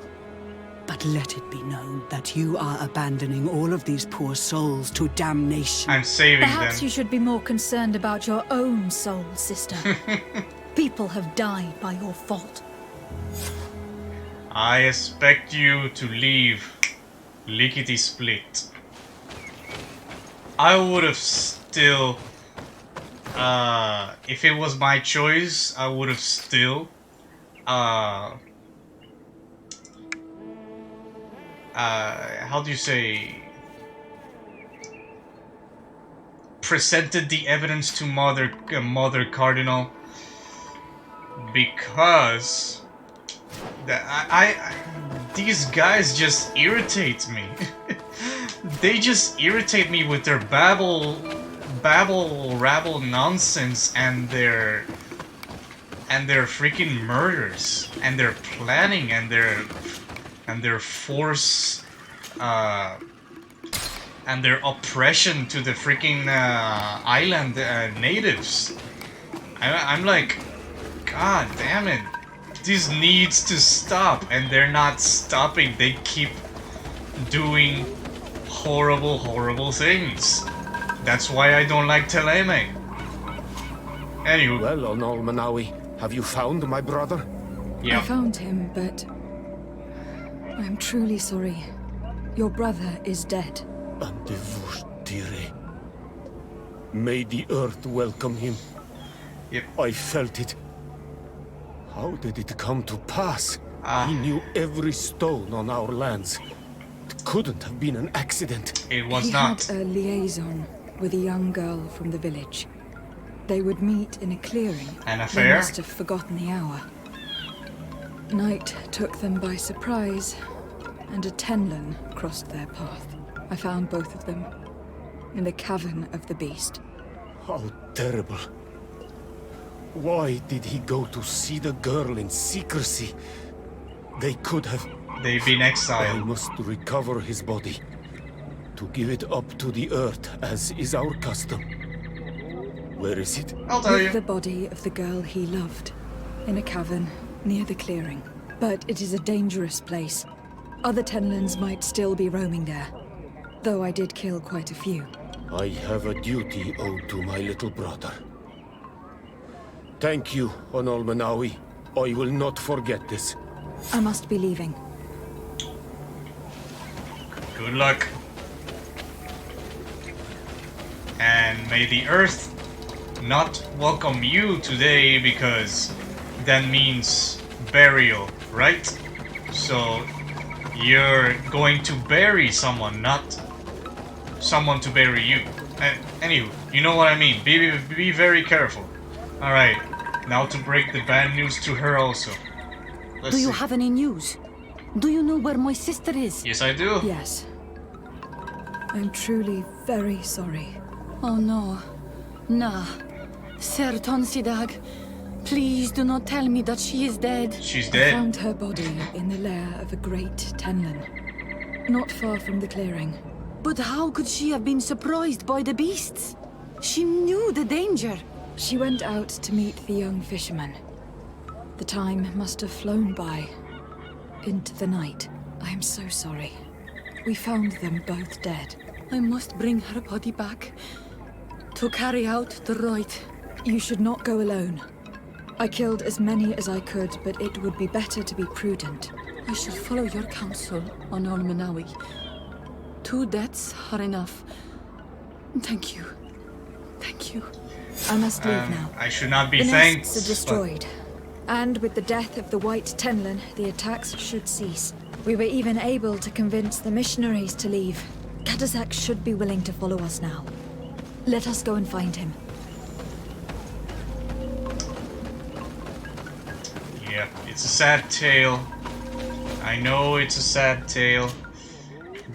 But let it be known that you are abandoning all of these poor souls to damnation. I'm saving Perhaps them. you should be more concerned about your own soul, sister. People have died by your fault. I expect you to leave lickety split. I would have still, if it was my choice, I would have still, how do you say, presented the evidence to Mother Cardinal, because these guys just irritate me. They just irritate me with their rabble nonsense and their freaking murders and their planning and their force and their oppression to the freaking island natives. I'm like, God damn it. This needs to stop, and they're not stopping. They keep doing horrible, horrible things. That's why I don't like Teleme. Anywho. Well, Onol Manawi, have you found my brother? I found him, but I'm truly sorry. Your brother is dead. Andevushtire. May the earth welcome him. Yep. I felt it. How did it come to pass? He knew every stone on our lands. It couldn't have been an accident. It was he not. Had a liaison with a young girl from the village. They would meet in a clearing. An They affair? must have forgotten the hour. Night took them by surprise, and a Tenlin crossed their path. I found both of them in the cavern of the beast. How terrible. Why did he go to see the girl in secrecy? They could have... They've been exiled. I must recover his body. To give it up to the earth, as is our custom. Where is it? I'll tell you. The body of the girl he loved, in a cavern near the clearing. But it is a dangerous place. Other Tenlins might still be roaming there, though I did kill quite a few. I have a duty owed to my little brother. Thank you, Onol Manawi. I will not forget this. I must be leaving. Good luck. And may the earth not welcome you today, because that means burial, right? So you're going to bury someone, not someone to bury you. Anyway, you know what I mean. Be very careful. Alright, now to break the bad news to her also. Let's Do you see. have any news? Do you know where my sister is? Yes, I do. Yes. I'm truly very sorry. Oh no. Nah. Ser Tonsidag, please do not tell me that she is dead. She's I dead. found her body in the lair of a great Tenlin, not far from the clearing. But how could she have been surprised by the beasts? She knew the danger. She went out to meet the young fisherman. The time must have flown by, into the night. I am so sorry. We found them both dead. I must bring her body back to carry out the rite. You should not go alone. I killed as many as I could, but it would be better to be prudent. I shall follow your counsel, Onol Manawi. 2 deaths are enough. Thank you. Thank you. I must leave now. I should not be The thanked. nests are destroyed. And with the death of the White Tenlin, the attacks should cease. We were even able to convince the missionaries to leave. Katazak should be willing to follow us now. Let us go and find him. Yep, it's a sad tale. I know it's a sad tale.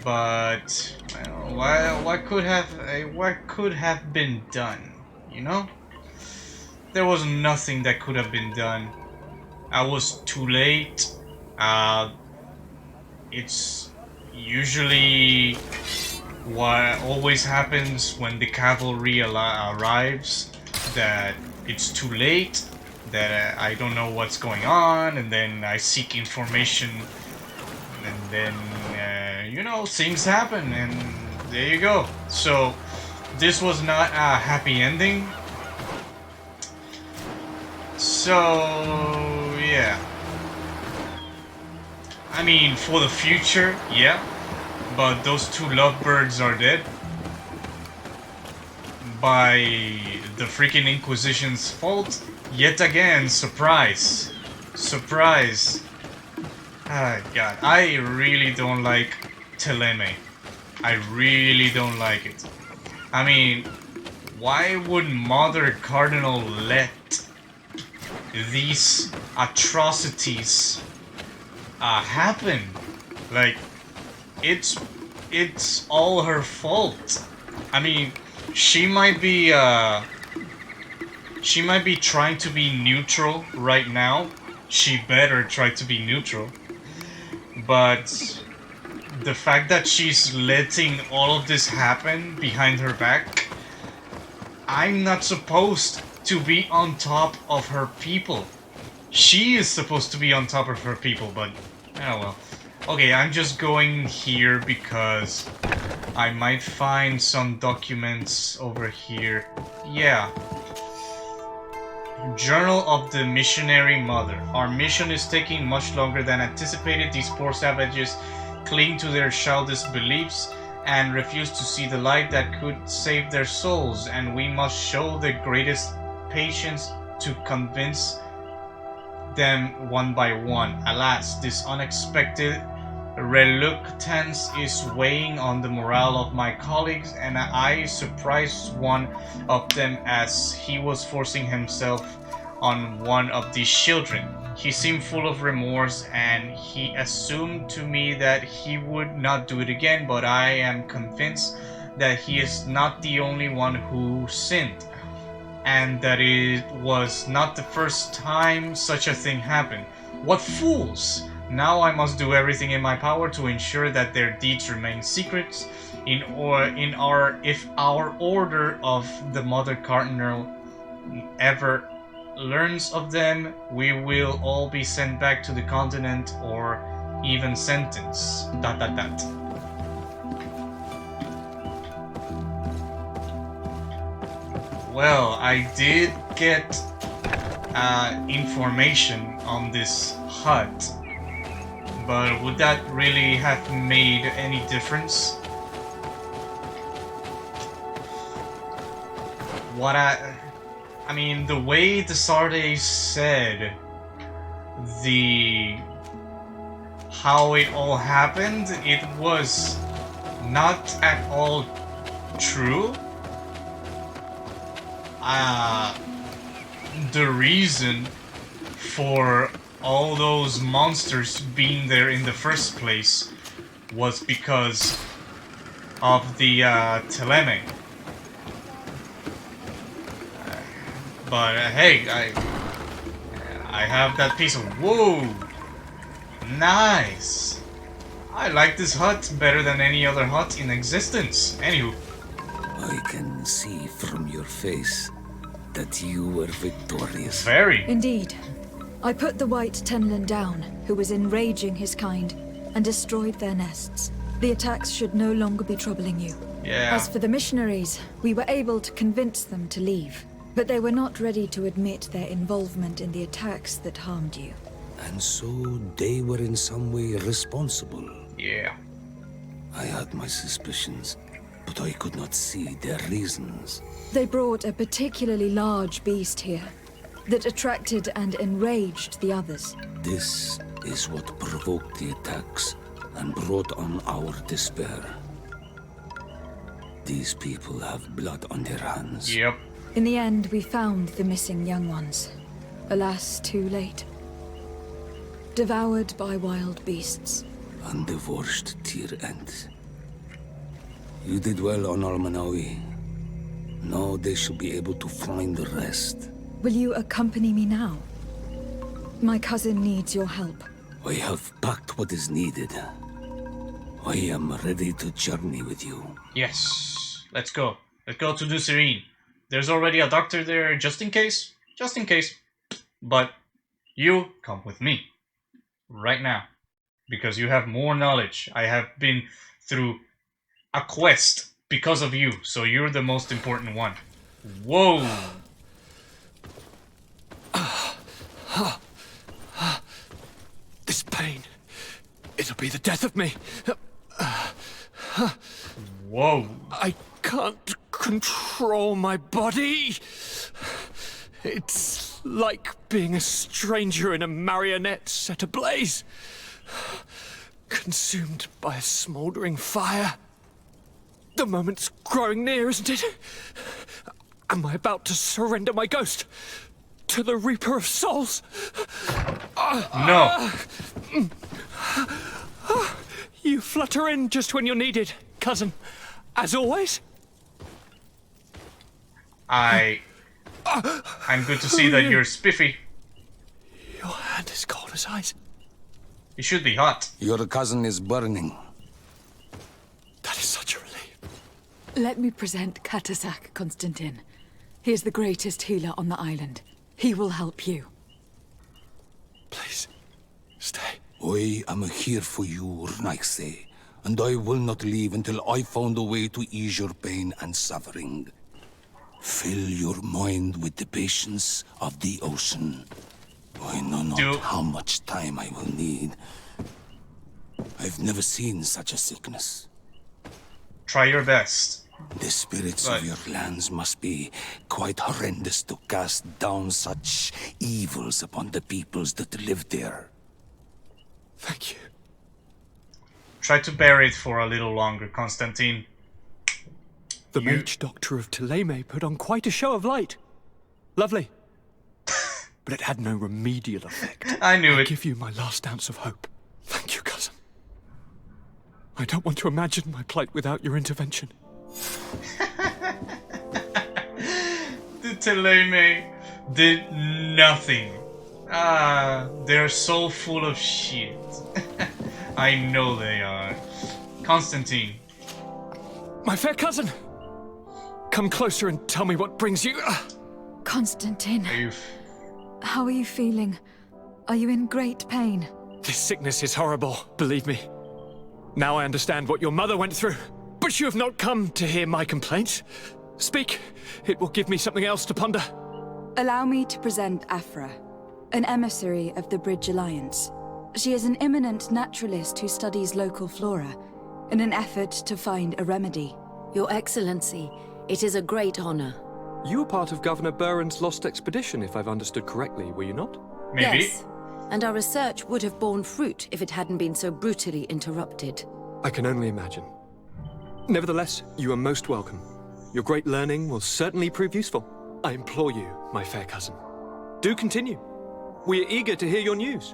But well, what could have been done? You know, there was nothing that could have been done. I was too late. It's usually what always happens when the cavalry arrives, that it's too late, that I don't know what's going on, and then I seek information, and then you know, things happen, and there you go. So this was not a happy ending. So yeah, I mean, for the future, yeah, but those two lovebirds are dead by the freaking Inquisition's fault. Yet again, surprise. Surprise. Ah, God, I really don't like Teleme. I really don't like it. I mean, why would Mother Cardinal let these atrocities happen? Like, it's all her fault. I mean, she might be trying to be neutral right now. She better try to be neutral. But the fact that she's letting all of this happen behind her back, I'm not supposed to be on top of her people. She is supposed to be on top of her people, but oh well. Okay, I'm just going here because I might find some documents over here. Yeah. Journal of the Missionary Mother. Our mission is taking much longer than anticipated. These poor savages cling to their childish beliefs and refuse to see the light that could save their souls, and we must show the greatest patience to convince them one by one. Alas, this unexpected reluctance is weighing on the morale of my colleagues, and I surprised one of them as he was forcing himself on one of these children. He seemed full of remorse, and he assumed to me that he would not do it again, but I am convinced that he is not the only one who sinned, and that it was not the first time such a thing happened. What fools! Now I must do everything in my power to ensure that their deeds remain secrets. If our order of the Mother Cardinal ever learns of them, we will all be sent back to the continent or even sentenced. ... Well, I did get information on this hut, but would that really have made any difference? I mean, the way the Sardes said how it all happened, it was not at all true. The reason for all those monsters being there in the first place was because of the Teleme. But hey, I have that piece of... Whoa! Nice! I like this hut better than any other hut in existence. Anywho. I can see from your face that you were victorious. Very. Indeed. I put the White Tenlin down, who was enraging his kind, and destroyed their nests. The attacks should no longer be troubling you. Yeah. As for the missionaries, we were able to convince them to leave, but they were not ready to admit their involvement in the attacks that harmed you. And so they were in some way responsible. Yeah. I had my suspicions, but I could not see their reasons. They brought a particularly large beast here that attracted and enraged the others. This is what provoked the attacks and brought on our despair. These people have blood on their hands. Yep. In the end, we found the missing young ones. Alas, too late. Devoured by wild beasts. And the worst tier end. You did well on Almanawi. Now they should be able to find the rest. Will you accompany me now? My cousin needs your help. I have packed what is needed. I am ready to journey with you. Yes, let's go. Let's go to New Serene. There's already a doctor there, just in case. Just in case. But you come with me. Right now. Because you have more knowledge. I have been through a quest because of you. So you're the most important one. Whoa. This pain. It'll be the death of me. Whoa. I can't control my body. It's like being a stranger in a marionette set ablaze. Consumed by a smouldering fire. The moment's growing near, isn't it? Am I about to surrender my ghost to the Reaper of Souls? No. You flutter in just when you're needed, cousin. As always. I'm good to see that you're spiffy. Your hand is cold as ice. It should be hot. Your cousin is burning. That is such a relief. Let me present Katasak, Constantin. He is the greatest healer on the island. He will help you. Please, stay. I am here for you, Rnaikse, and I will not leave until I found a way to ease your pain and suffering. Fill your mind with the patience of the ocean. I know not how much time I will need. I've never seen such a sickness. Try your best. The spirits of your lands must be quite horrendous to cast down such evils upon the peoples that live there. Thank you. Try to bear it for a little longer, Constantin. The mage doctor of Thélème put on quite a show of light. Lovely. But it had no remedial effect. I knew it. I give you my last ounce of hope. Thank you, cousin. I don't want to imagine my plight without your intervention. The Thélème did nothing. They're so full of shit. I know they are. Constantin. My fair cousin! Come closer and tell me what brings you... Constantin. How are you feeling? Are you in great pain? This sickness is horrible, believe me. Now I understand what your mother went through. But you have not come to hear my complaints. Speak. It will give me something else to ponder. Allow me to present Afra, an emissary of the Bridge Alliance. She is an eminent naturalist who studies local flora in an effort to find a remedy. Your Excellency, it is a great honor. You were part of Governor Buren's lost expedition, if I've understood correctly, were you not? Maybe. Yes, and our research would have borne fruit if it hadn't been so brutally interrupted. I can only imagine. Nevertheless, you are most welcome. Your great learning will certainly prove useful. I implore you, my fair cousin. Do continue. We are eager to hear your news.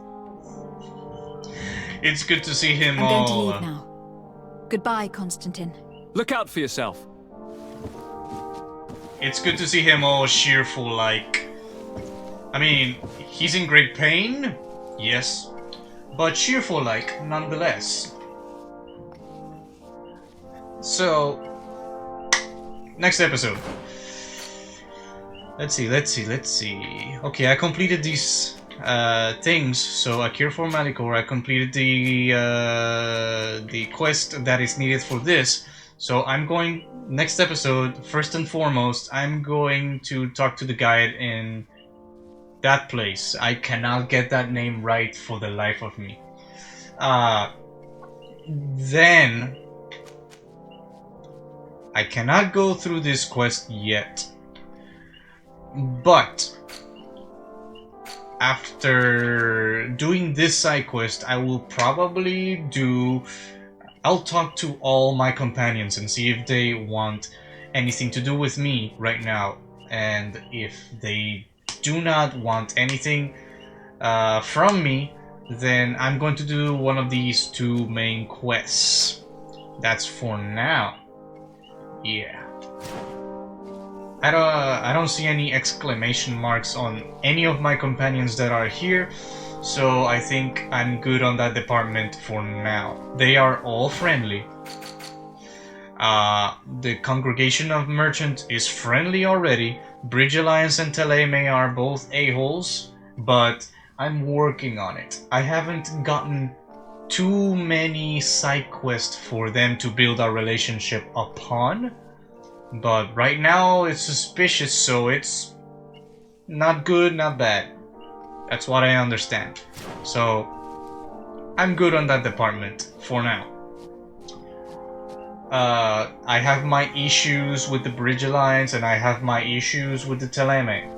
It's good to see him I'm all... going to leave now. Goodbye, Constantin. Look out for yourself. It's good to see him all cheerful, like... I mean, he's in great pain, yes, but cheerful, like, nonetheless. So, next episode. Let's see. Okay, I completed these things. So, a cure for Malichor. I completed the quest that is needed for this. So, I'm going, next episode, first and foremost, I'm going to talk to the guide in that place. I cannot get that name right for the life of me. Then... I cannot go through this quest yet, but after doing this side quest, I will probably I'll talk to all my companions and see if they want anything to do with me right now, and if they do not want anything from me, then I'm going to do one of these two main quests. That's for now. yeah. I don't see any exclamation marks on any of my companions that are here, so I think I'm good on that department for now. They are all friendly. The Congregation of Merchants is friendly already. Bridge Alliance and Teleme are both a-holes, but I'm working on it. I haven't gotten too many side quests for them to build our relationship upon, but right now it's suspicious, so it's not good, not bad. That's what I understand. So I'm good on that department for now. I have my issues with the Bridge Alliance and I have my issues with the Teleme.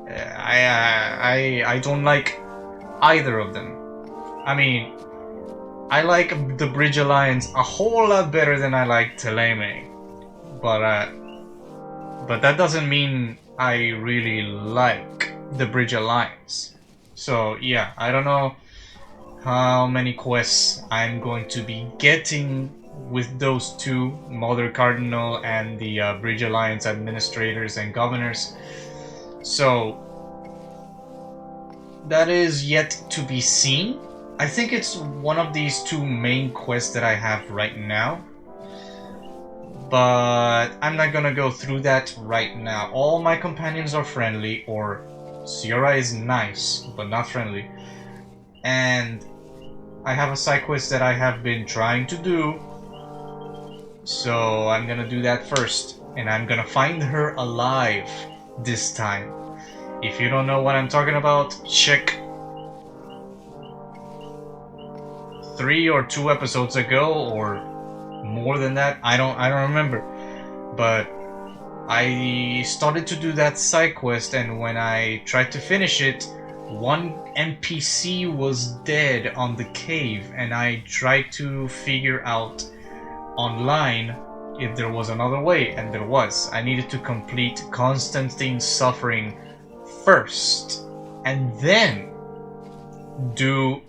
I don't like either of them. I mean, I like the Bridge Alliance a whole lot better than I like Teleme, but that doesn't mean I really like the Bridge Alliance. So yeah, I don't know how many quests I'm going to be getting with those two, Mother Cardinal and the Bridge Alliance administrators and governors. So that is yet to be seen. I think it's one of these two main quests that I have right now, but I'm not gonna go through that right now. All my companions are friendly, or Sierra is nice, but not friendly. And I have a side quest that I have been trying to do, so I'm gonna do that first. And I'm gonna find her alive this time. If you don't know what I'm talking about, check 3 or 2 episodes ago, or more than that. I don't remember. But I started to do that side quest, and when I tried to finish it, one NPC was dead on the cave, and I tried to figure out online if there was another way, and there was. I needed to complete Constantin's suffering first, and then do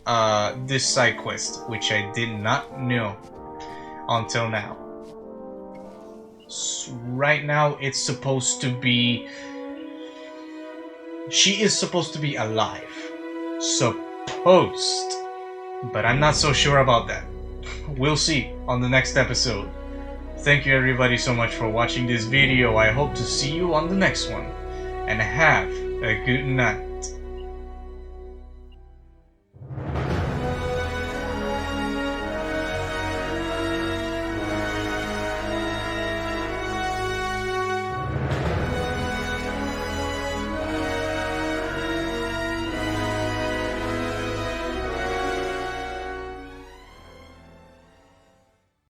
this side quest, which I did not know until now. So right now it's supposed to be... She is supposed to be alive. Supposed. But I'm not so sure about that. We'll see on the next episode. Thank you everybody so much for watching this video. I hope to see you on the next one. And have a good night.